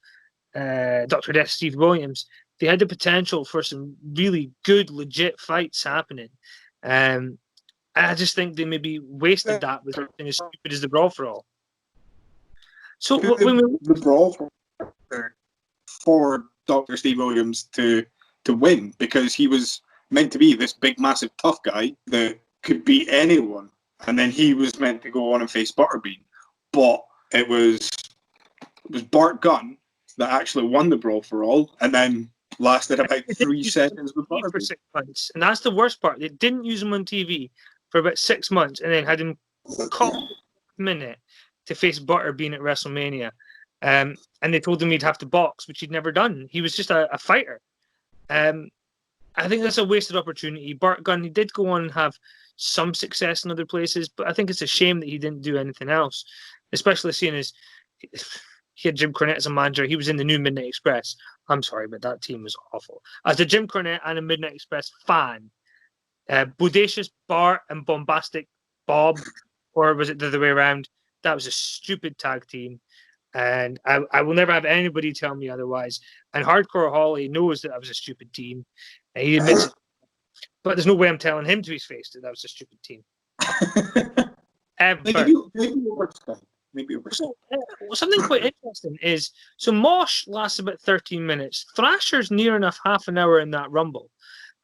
Dr. Death Steve Williams. They had the potential for some really good, legit fights happening. I just think they maybe wasted that with something as stupid as the Brawl for All. So when the Brawl for Dr. Steve Williams to win, because he was meant to be this big, massive, tough guy that could beat anyone, and then he was meant to go on and face Butterbean. But it was Bart Gunn that actually won the Brawl for All, and then lasted about 3 seconds with Butterbean. For 6 months, and that's the worst part. They didn't use him on TV for about 6 months, and then had him caught a minute to face Butterbean at WrestleMania. And they told him he'd have to box, which he'd never done. He was just a fighter. I think that's a wasted opportunity. Bart Gunn, he did go on and have some success in other places, but I think it's a shame that he didn't do anything else, especially seeing as he had Jim Cornette as a manager. He was in the new Midnight Express. I'm sorry, but that team was awful. As a Jim Cornette and a Midnight Express fan, Bodacious Bart and Bombastic Bob, or was it the other way around? That was a stupid tag team. And I will never have anybody tell me otherwise. And Hardcore Holly knows that was a stupid team. And he admits it. But there's no way I'm telling him to his face that was a stupid team. Maybe something quite interesting is, so Mosh lasts about 13 minutes. Thrasher's near enough half an hour in that Rumble.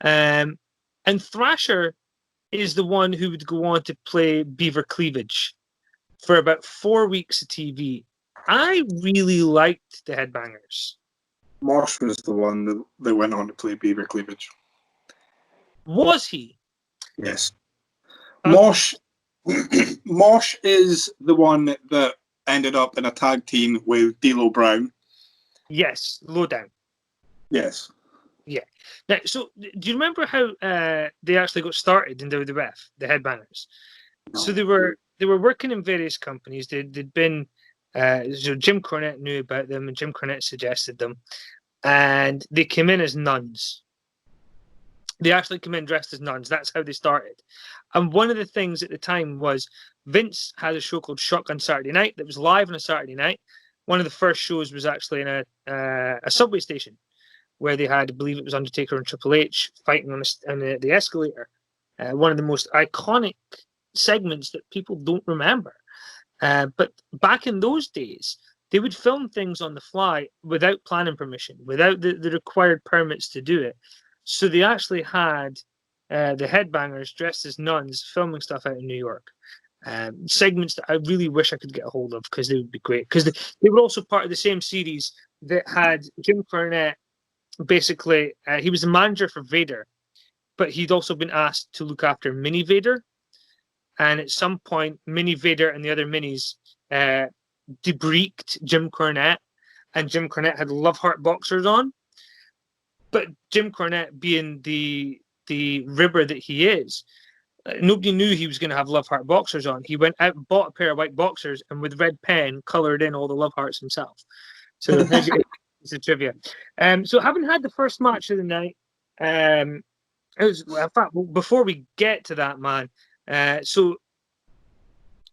And Thrasher is the one who would go on to play Beaver Cleavage for about 4 weeks of TV. I really liked the Headbangers. Mosh was the one that went on to play Beaver Cleavage. Was he? Yes. Mosh Mosh is the one that ended up in a tag team with D'Lo Brown. Yes, Lowdown. Yes. Yeah. Now, so do you remember how they actually got started in WWF, the Headbangers? So they were working in various companies. They'd been so Jim Cornette knew about them, and Jim Cornette suggested them, and they came in as nuns. They actually came in dressed as nuns. That's how they started. And one of the things at the time was Vince had a show called Shotgun Saturday Night that was live on a Saturday night. One of the first shows was actually in a subway station where they had, I believe it was Undertaker and Triple H fighting on the escalator. One of the most iconic segments that people don't remember. But back in those days, they would film things on the fly without planning permission, without the required permits to do it. So they actually had the Headbangers dressed as nuns filming stuff out in New York. Segments that I really wish I could get a hold of because they would be great. Because they were also part of the same series that had Jim Cornette. Basically, he was the manager for Vader, but he'd also been asked to look after Mini Vader. And at some point, Mini Vader and the other minis debreaked Jim Cornette, and Jim Cornette had Love Heart boxers on. But Jim Cornette, being the ribber that he is, nobody knew he was going to have Love Heart boxers on. He went out and bought a pair of white boxers and with red pen coloured in all the Love Hearts himself. So it's a trivia. So having had the first match of the night, it was, in fact, before we get to that, man, so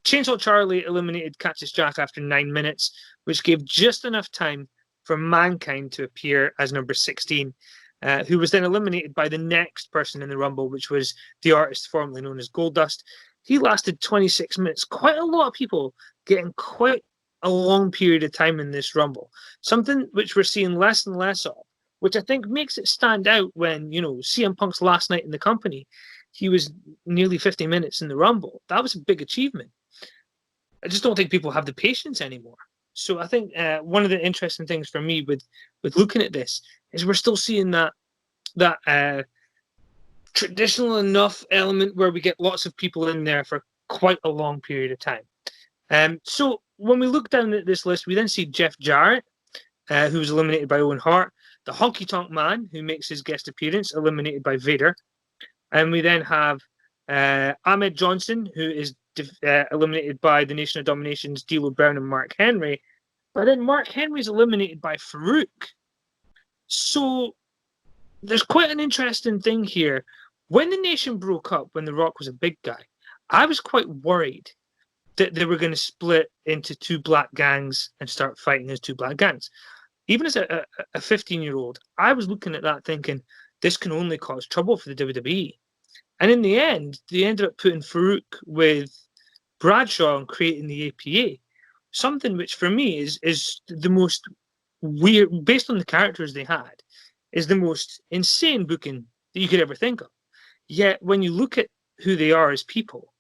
Chainsaw Charlie eliminated Cactus Jack after 9 minutes, which gave just enough time for Mankind to appear as number 16, who was then eliminated by the next person in the Rumble, which was the artist formerly known as Goldust. He lasted 26 minutes. Quite a lot of people getting quite a long period of time in this Rumble, something which we're seeing less and less of, which I think makes it stand out when, you know, CM Punk's last night in the company, he was nearly 50 minutes in the Rumble. That was a big achievement. I just don't think people have the patience anymore. So I think one of the interesting things for me with looking at this is we're still seeing that traditional enough element where we get lots of people in there for quite a long period of time. So when we look down at this list, we then see Jeff Jarrett, who was eliminated by Owen Hart, the Honky Tonk Man, who makes his guest appearance, eliminated by Vader, and we then have Ahmed Johnson, who is eliminated by the Nation of Domination's D'Lo Brown and Mark Henry, but then Mark Henry is eliminated by Farouk. So there's quite an interesting thing here. When the Nation broke up, when The Rock was a big guy, I was quite worried that they were going to split into two black gangs and start fighting as two black gangs. Even as a 15-year-old, I was looking at that thinking, this can only cause trouble for the WWE. And in the end, they ended up putting Farouk with Bradshaw and creating the APA. Something which for me is the most weird, based on the characters they had, is the most insane booking that you could ever think of. Yet when you look at who they are as people,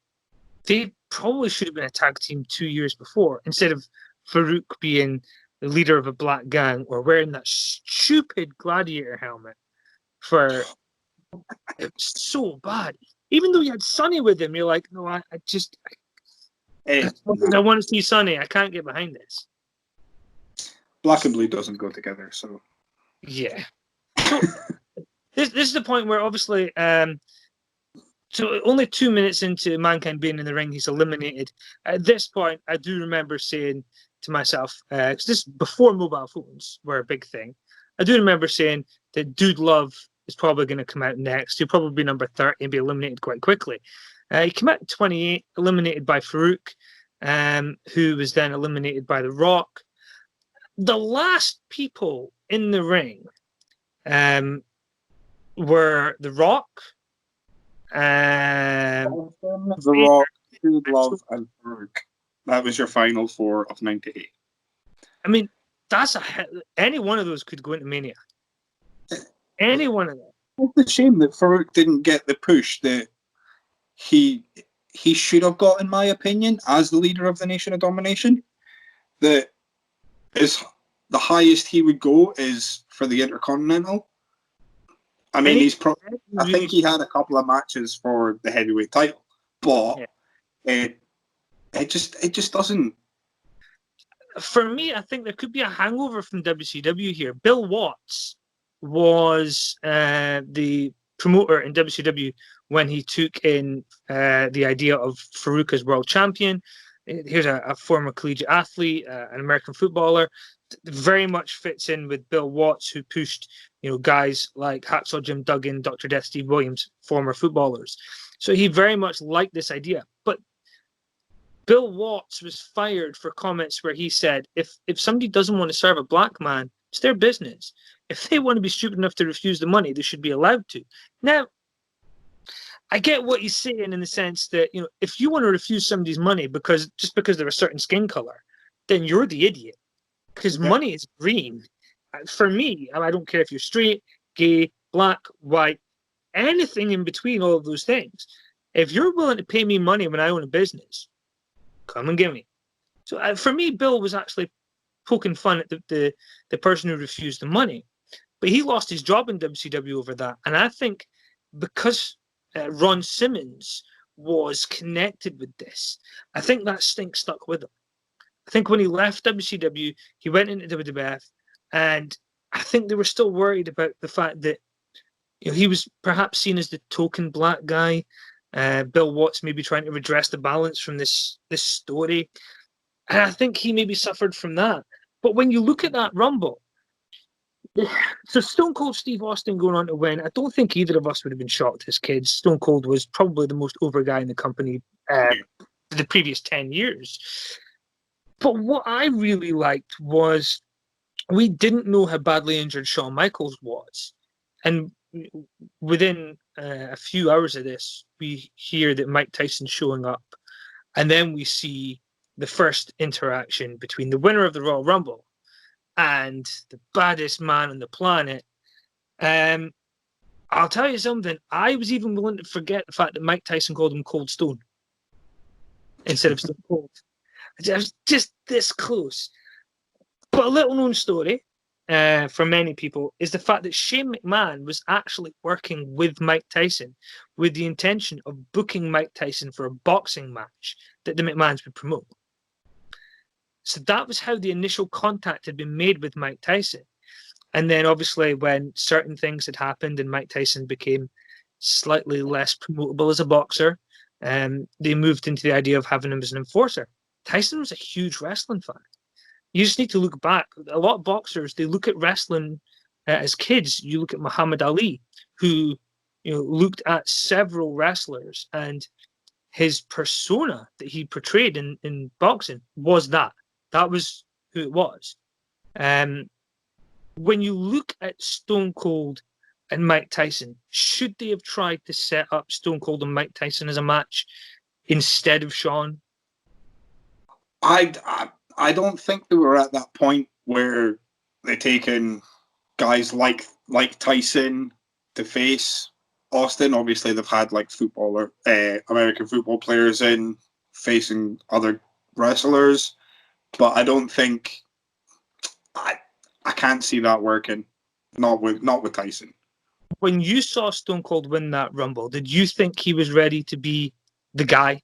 they probably should have been a tag team 2 years before, instead of Farouk being the leader of a black gang or wearing that stupid gladiator helmet for it was so bad. Even though you had Sonny with him, you're like, no, I want to see Sonny. I can't get behind this. Black and blue doesn't go together, so yeah. So this is the point where obviously, so only 2 minutes into Mankind being in the ring, he's eliminated. At this point, I do remember saying to myself, because this is before mobile phones were a big thing, I do remember saying that Dude Love is probably going to come out next. He'll probably be number 30 and be eliminated quite quickly. He came out at 28, eliminated by Farouk, who was then eliminated by The Rock. The last people in the ring were The Rock, The Rock, Dude Love, and Farouk. That was your final four of 98. I mean, any one of those could go into Mania. Any one of them. It's a shame that Farouk didn't get the push that he should have got, in my opinion, as the leader of the Nation of Domination. That is the highest he would go is for the Intercontinental. I mean, I think he had a couple of matches for the heavyweight title, but It just doesn't. For me, I think there could be a hangover from WCW here. Bill Watts was the promoter in WCW when he took in the idea of Farouk as world champion. Here's a former collegiate athlete, an American footballer. Very much fits in with Bill Watts, who pushed guys like Hacksaw Jim Duggan, Dr. Death Steve Williams, former footballers. So he very much liked this idea. But Bill Watts was fired for comments where he said, if somebody doesn't want to serve a black man, it's their business. If they want to be stupid enough to refuse the money, they should be allowed to. Now, I get what he's saying in the sense that, if you want to refuse somebody's money just because they're a certain skin color, then you're the idiot. Because money is green. For me, I don't care if you're straight, gay, black, white, anything in between all of those things. If you're willing to pay me money when I own a business, come and give me. So for me, Bill was actually poking fun at the person who refused the money. But he lost his job in WCW over that. And I think because Ron Simmons was connected with this, I think that stink stuck with him. I think when he left WCW, he went into WWF, and I think they were still worried about the fact that he was perhaps seen as the token black guy. Bill Watts maybe trying to redress the balance from this story. And I think he maybe suffered from that. But when you look at that Rumble, so Stone Cold Steve Austin going on to win, I don't think either of us would have been shocked as kids. Stone Cold was probably the most over guy in the company the previous 10 years. But what I really liked was we didn't know how badly injured Shawn Michaels was. And within a few hours of this, we hear that Mike Tyson's showing up. And then we see the first interaction between the winner of the Royal Rumble and the baddest man on the planet. I'll tell you something. I was even willing to forget the fact that Mike Tyson called him Cold Stone instead of Stone Cold. I was just this close. But a little known story for many people is the fact that Shane McMahon was actually working with Mike Tyson with the intention of booking Mike Tyson for a boxing match that the McMahons would promote. So that was how the initial contact had been made with Mike Tyson. And then obviously when certain things had happened and Mike Tyson became slightly less promotable as a boxer, they moved into the idea of having him as an enforcer. Tyson was a huge wrestling fan. You just need to look back. A lot of boxers, they look at wrestling as kids. You look at Muhammad Ali, who looked at several wrestlers, and his persona that he portrayed in boxing was that. That was who it was. When you look at Stone Cold and Mike Tyson, should they have tried to set up Stone Cold and Mike Tyson as a match instead of Shawn? I don't think they were at that point where they're taking guys like Tyson to face Austin. Obviously, they've had like American football players in facing other wrestlers, but I don't think I can't see that working. Not with Tyson. When you saw Stone Cold win that Rumble, did you think he was ready to be the guy?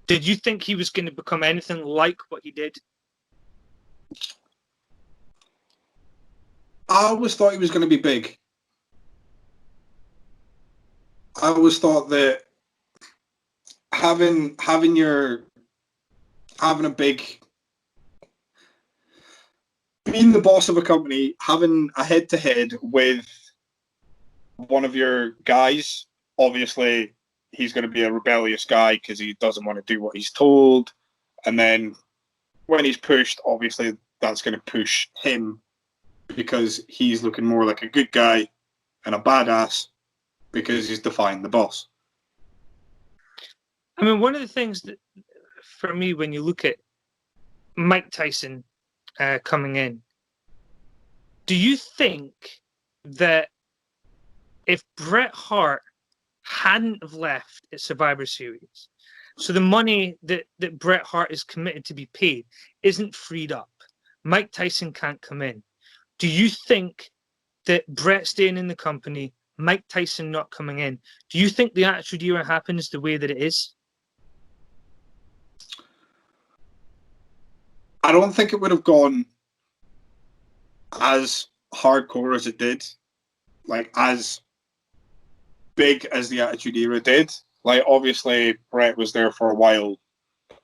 Did you think he was going to become anything like what he did? I always thought he was going to be big. I always thought that having a big, being the boss of a company, having a head-to-head with one of your guys, obviously he's going to be a rebellious guy because he doesn't want to do what he's told. And then when he's pushed, obviously that's going to push him because he's looking more like a good guy and a badass because he's defying the boss. I mean, one of the things that, for me, when you look at Mike Tyson coming in, do you think that if Bret Hart hadn't have left at Survivor Series, so the money that Bret Hart is committed to be paid isn't freed up, Mike Tyson can't come in, do you think that Bret staying in the company, Mike Tyson not coming in, do you think the Attitude Era happens the way that it is? I don't think it would have gone as hardcore as it did, like as big as the Attitude Era did. Like, obviously, Brett was there for a while,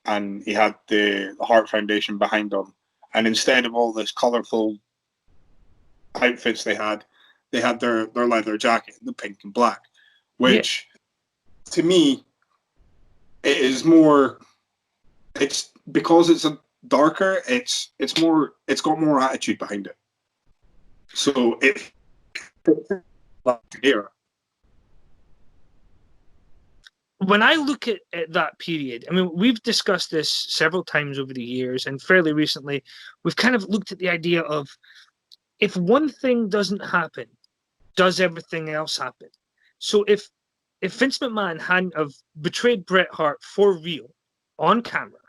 and he had the Hart Foundation behind him. And instead of all this colourful outfits they had their leather jacket, the pink and black, which to me, it is more. It's because it's a darker. It's got more attitude behind it. So it era. When I look at that period, I mean, we've discussed this several times over the years, and fairly recently, we've kind of looked at the idea of if one thing doesn't happen, does everything else happen? So if Vince McMahon hadn't have betrayed Bret Hart for real on camera,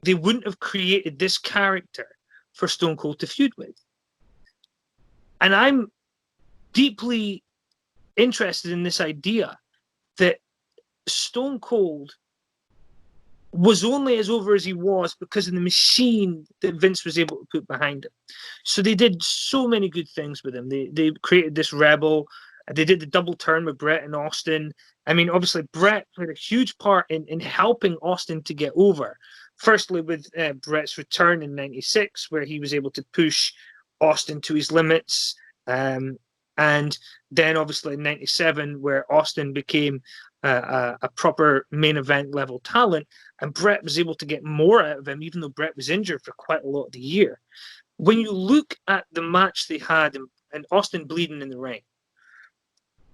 they wouldn't have created this character for Stone Cold to feud with. And I'm deeply interested in this idea that Stone Cold was only as over as he was because of the machine that Vince was able to put behind him. So they did so many good things with him. They created this rebel. They did the double turn with Bret and Austin. I mean, obviously, Bret played a huge part in helping Austin to get over. Firstly, with Bret's return in '96, where he was able to push Austin to his limits. And then, obviously, in '97, where Austin became a proper main event level talent, and Bret was able to get more out of him, even though Bret was injured for quite a lot of the year. When you look at the match they had and Austin bleeding in the ring,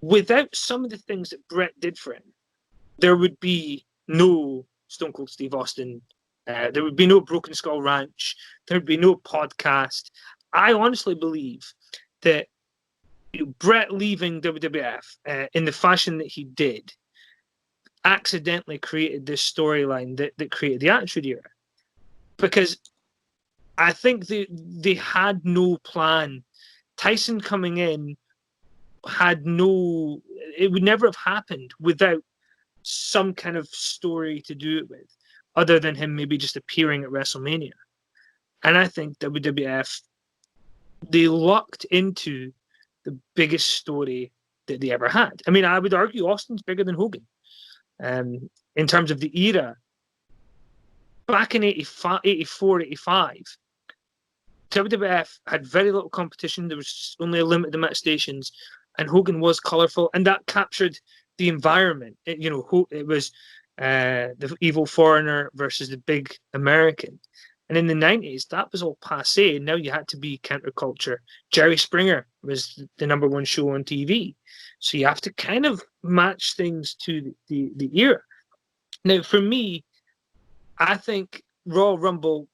without some of the things that Bret did for him, there would be no Stone Cold Steve Austin. There would be no Broken Skull Ranch. There would be no podcast. I honestly believe that Bret leaving WWF in the fashion that he did accidentally created this storyline that created the Attitude Era. Because I think they had no plan. Tyson coming in had no, it would never have happened without some kind of story to do it with, other than him maybe just appearing at WrestleMania. And I think WWF, they lucked into the biggest story that they ever had. I mean, I would argue Austin's bigger than Hogan. In terms of the era, back in 84, 85, WWF had very little competition. There was only a limited amount of stations, and Hogan was colourful, and that captured the environment. It was the evil foreigner versus the big American. And in the 90s, that was all passé. Now you had to be counterculture. Jerry Springer was the number one show on TV. So you have to kind of match things to the era. Now, for me, I think Royal Rumble,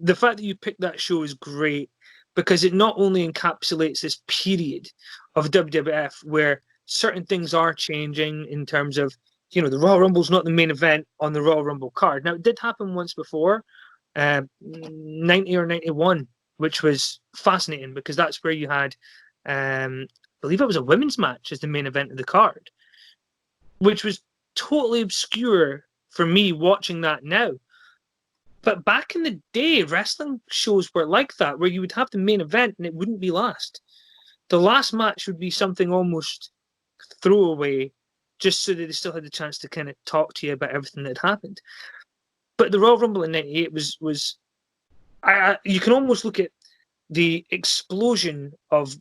the fact that you picked that show is great because it not only encapsulates this period of WWF where certain things are changing in terms of, the Royal Rumble's not the main event on the Royal Rumble card. Now, it did happen once before, 90 or 91, which was fascinating because that's where you had, I believe it was a women's match as the main event of the card, which was totally obscure for me watching that now. But back in the day, wrestling shows were like that, where you would have the main event and it wouldn't be last. The last match would be something almost throwaway, just so that they still had the chance to kind of talk to you about everything that had happened. But the Royal Rumble in '98 was you can almost look at the explosion of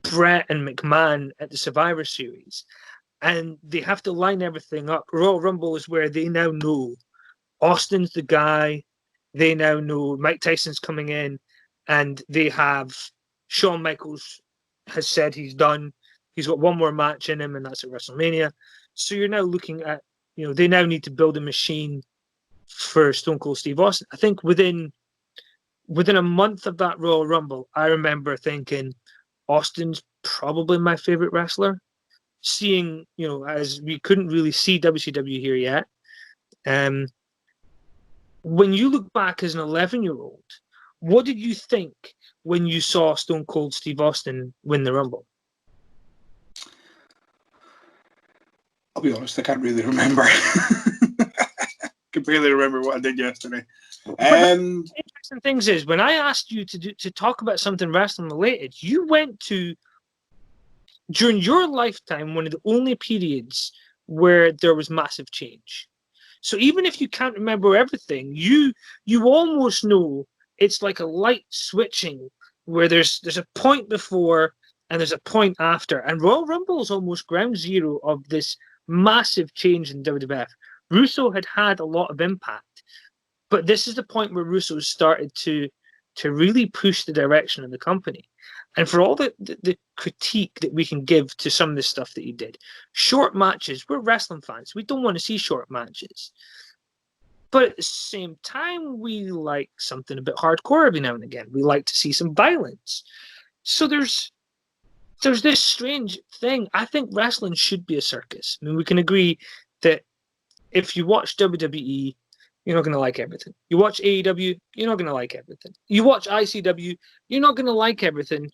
Bret and McMahon at the Survivor Series, and they have to line everything up. Royal Rumble is where they now know Austin's the guy. They now know Mike Tyson's coming in, and they have Shawn Michaels has said he's done. He's got one more match in him, and that's at WrestleMania. So you're now looking at, they now need to build a machine for Stone Cold Steve Austin. I think within a month of that Royal Rumble, I remember thinking Austin's probably my favorite wrestler. Seeing, as we couldn't really see WCW here yet. When you look back as an 11-year-old, what did you think when you saw Stone Cold Steve Austin win the Rumble? I'll be honest, I can't really remember. barely remember what I did yesterday. Interesting things is when I asked you to talk about something wrestling related, you went to during your lifetime one of the only periods where there was massive change. So even if you can't remember everything, you almost know it's like a light switching where there's a point before and there's a point after. And Royal Rumble is almost ground zero of this massive change in WWF. Russo had a lot of impact, but this is the point where Russo started to really push the direction of the company. And for all the critique that we can give to some of the stuff that he did, short matches, we're wrestling fans. We don't want to see short matches. But at the same time, we like something a bit hardcore every now and again. We like to see some violence. So there's this strange thing. I think wrestling should be a circus. I mean, we can agree that if you watch WWE, you're not going to like everything. You watch AEW, you're not going to like everything. You watch ICW, you're not going to like everything.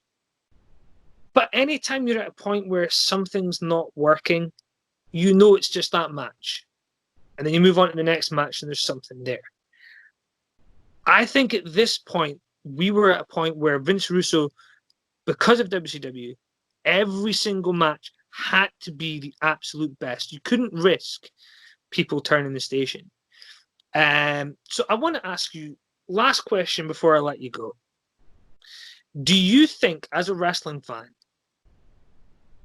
But anytime you're at a point where something's not working, you know it's just that match. And then you move on to the next match and there's something there. I think at this point, we were at a point where Vince Russo, because of WCW, every single match had to be the absolute best. You couldn't risk people turning the station. So I want to ask you, last question before I let you go. Do you think, as a wrestling fan,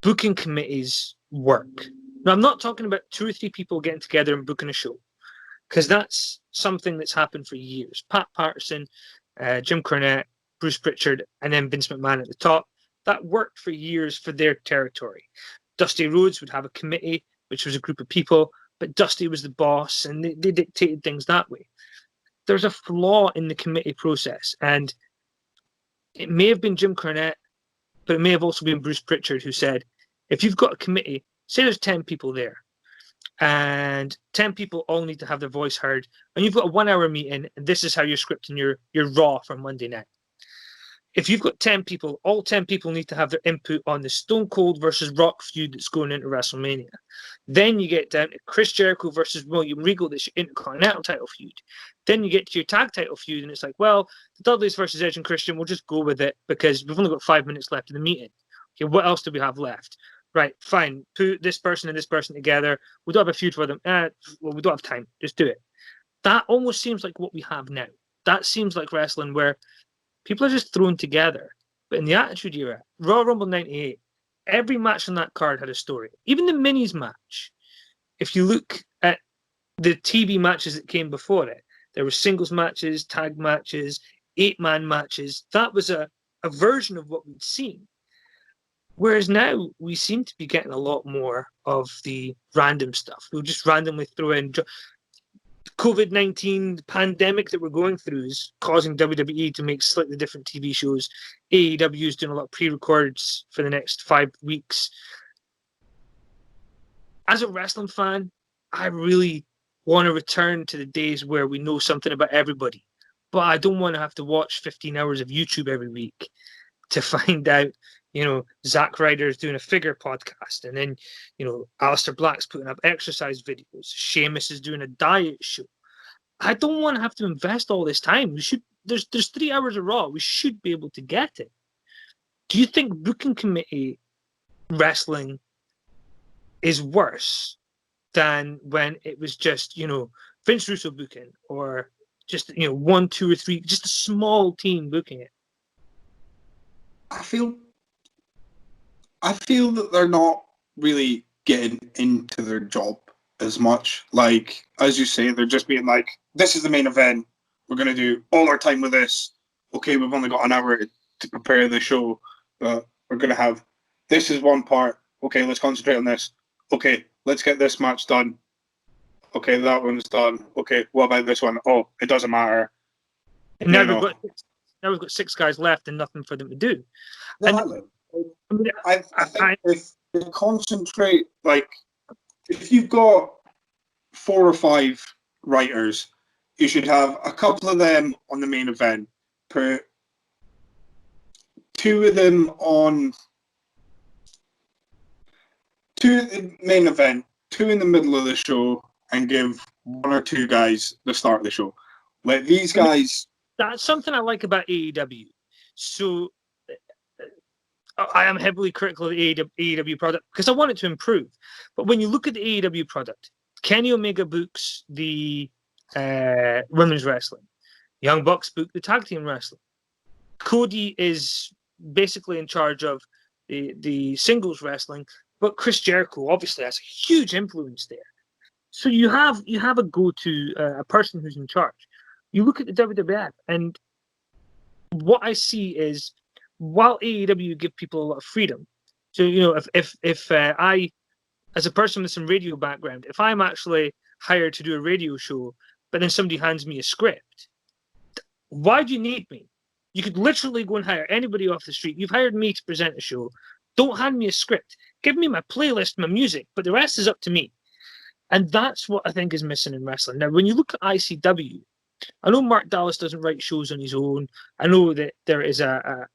booking committees work? Now, I'm not talking about 2 or 3 people getting together and booking a show, because that's something that's happened for years. Pat Patterson, Jim Cornette, Bruce Pritchard, and then Vince McMahon at the top. That worked for years for their territory. Dusty Rhodes would have a committee, which was a group of people, but Dusty was the boss, and they dictated things that way. There's a flaw in the committee process, and it may have been Jim Cornette, but it may have also been Bruce Pritchard who said, if you've got a committee, say there's 10 people there, and 10 people all need to have their voice heard, and you've got a 1 hour meeting, and this is how you're scripting your Raw from Monday night. If you've got 10 people, all 10 people need to have their input on the Stone Cold versus Rock feud that's going into WrestleMania. Then you get down to Chris Jericho versus William Regal, that's your Intercontinental title feud. Then you get to your tag title feud, and it's like, well, the Dudleys versus Edge and Christian, we'll just go with it because we've only got 5 minutes left in the meeting. Okay, what else do we have left? Right, fine, put this person and this person together. We don't have a feud for them. Well, we don't have time. Just do it. That almost seems like what we have now. That seems like wrestling where people are just thrown together. But in the Attitude Era, Royal Rumble 98, every match on that card had a story. Even the Minis match, if you look at the TV matches that came before it, there were singles matches, tag matches, 8-man matches. That was a version of what we'd seen. Whereas now we seem to be getting a lot more of the random stuff. We'll just randomly throw in COVID-19 pandemic that we're going through is causing WWE to make slightly different TV shows. AEW is doing a lot of pre-records for the next 5 weeks. As a wrestling fan, I really want to return to the days where we know something about everybody. But I don't want to have to watch 15 hours of YouTube every week to find out, Zack Ryder's doing a figure podcast, and then, Aleister Black's putting up exercise videos. Sheamus is doing a diet show. I don't want to have to invest all this time. There's 3 hours of Raw. We should be able to get it. Do you think booking committee wrestling is worse than when it was just, Vince Russo booking, or just, 1, 2, or 3, just a small team booking it? I feel that they're not really getting into their job as much. Like, as you say, they're just being like, this is the main event. We're going to do all our time with this. Okay, we've only got an hour to prepare the show. We're going to have, this is one part. Okay, let's concentrate on this. Okay, let's get this match done. Okay, that one's done. Okay, what about this one? Oh, it doesn't matter. And now we've got 6 guys left and nothing for them to do. Exactly. I think if you concentrate, like, if you've got 4 or 5 writers, you should have a couple of them on the main event, put 2 of them on 2 at the main event, 2 in the middle of the show, and give one or two guys the start of the show. Let these guys. That's something I like about AEW. So I am heavily critical of the AEW product because I want it to improve. But when you look at the AEW product, Kenny Omega books the women's wrestling. Young Bucks book the tag team wrestling. Cody is basically in charge of the singles wrestling, but Chris Jericho obviously has a huge influence there. So you have a go-to, a person who's in charge. You look at the WWF, and what I see is while AEW give people a lot of freedom. So if I, as a person with some radio background, if I'm actually hired to do a radio show, but then somebody hands me a script, why do you need me? You could literally go and hire anybody off the street. You've hired me to present a show. Don't hand me a script. Give me my playlist, my music, but the rest is up to me. And that's what I think is missing in wrestling. Now, when you look at ICW, I know Mark Dallas doesn't write shows on his own. I know that there is a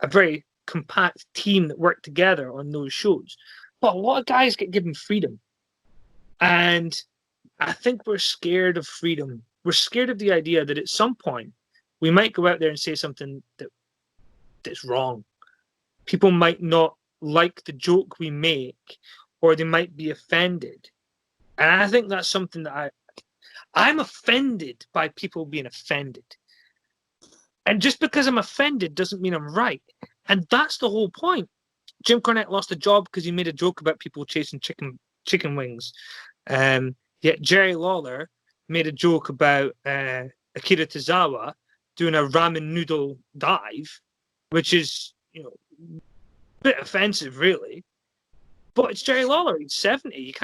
very compact team that work together on those shows. But a lot of guys get given freedom. And I think we're scared of freedom. We're scared of the idea that at some point we might go out there and say something that's wrong. People might not like the joke we make, or they might be offended. And I think that's something that I'm offended by people being offended. And just because I'm offended doesn't mean I'm right. And that's the whole point. Jim Cornette lost a job because he made a joke about people chasing chicken wings. Yet Jerry Lawler made a joke about Akira Tozawa doing a ramen noodle dive, which is a bit offensive, really. But it's Jerry Lawler. He's 70.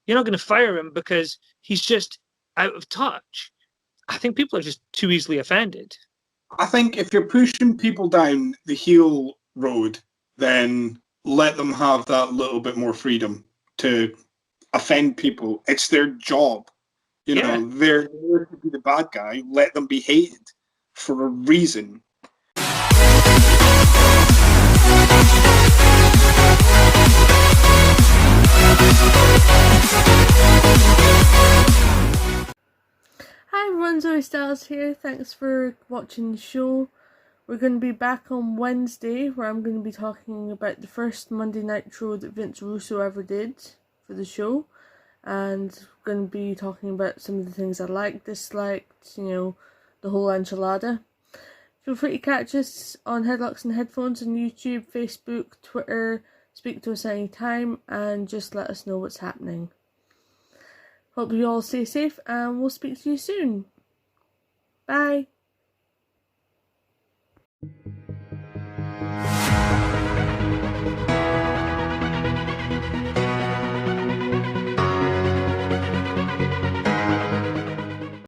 You're not going to fire him because he's just out of touch. I think people are just too easily offended. I think if you're pushing people down the heel road, then let them have that little bit more freedom to offend people. It's their job. They're there to be the bad guy. Let them be hated for a reason. Hi everyone, Zoe Styles here. Thanks for watching the show. We're going to be back on Wednesday, where I'm going to be talking about the first Monday Nitro that Vince Russo ever did for the show. And going to be talking about some of the things I liked, disliked, the whole enchilada. Feel free to catch us on Headlocks and Headphones on YouTube, Facebook, Twitter. Speak to us anytime and just let us know what's happening. Hope you all stay safe and we'll speak to you soon. Bye.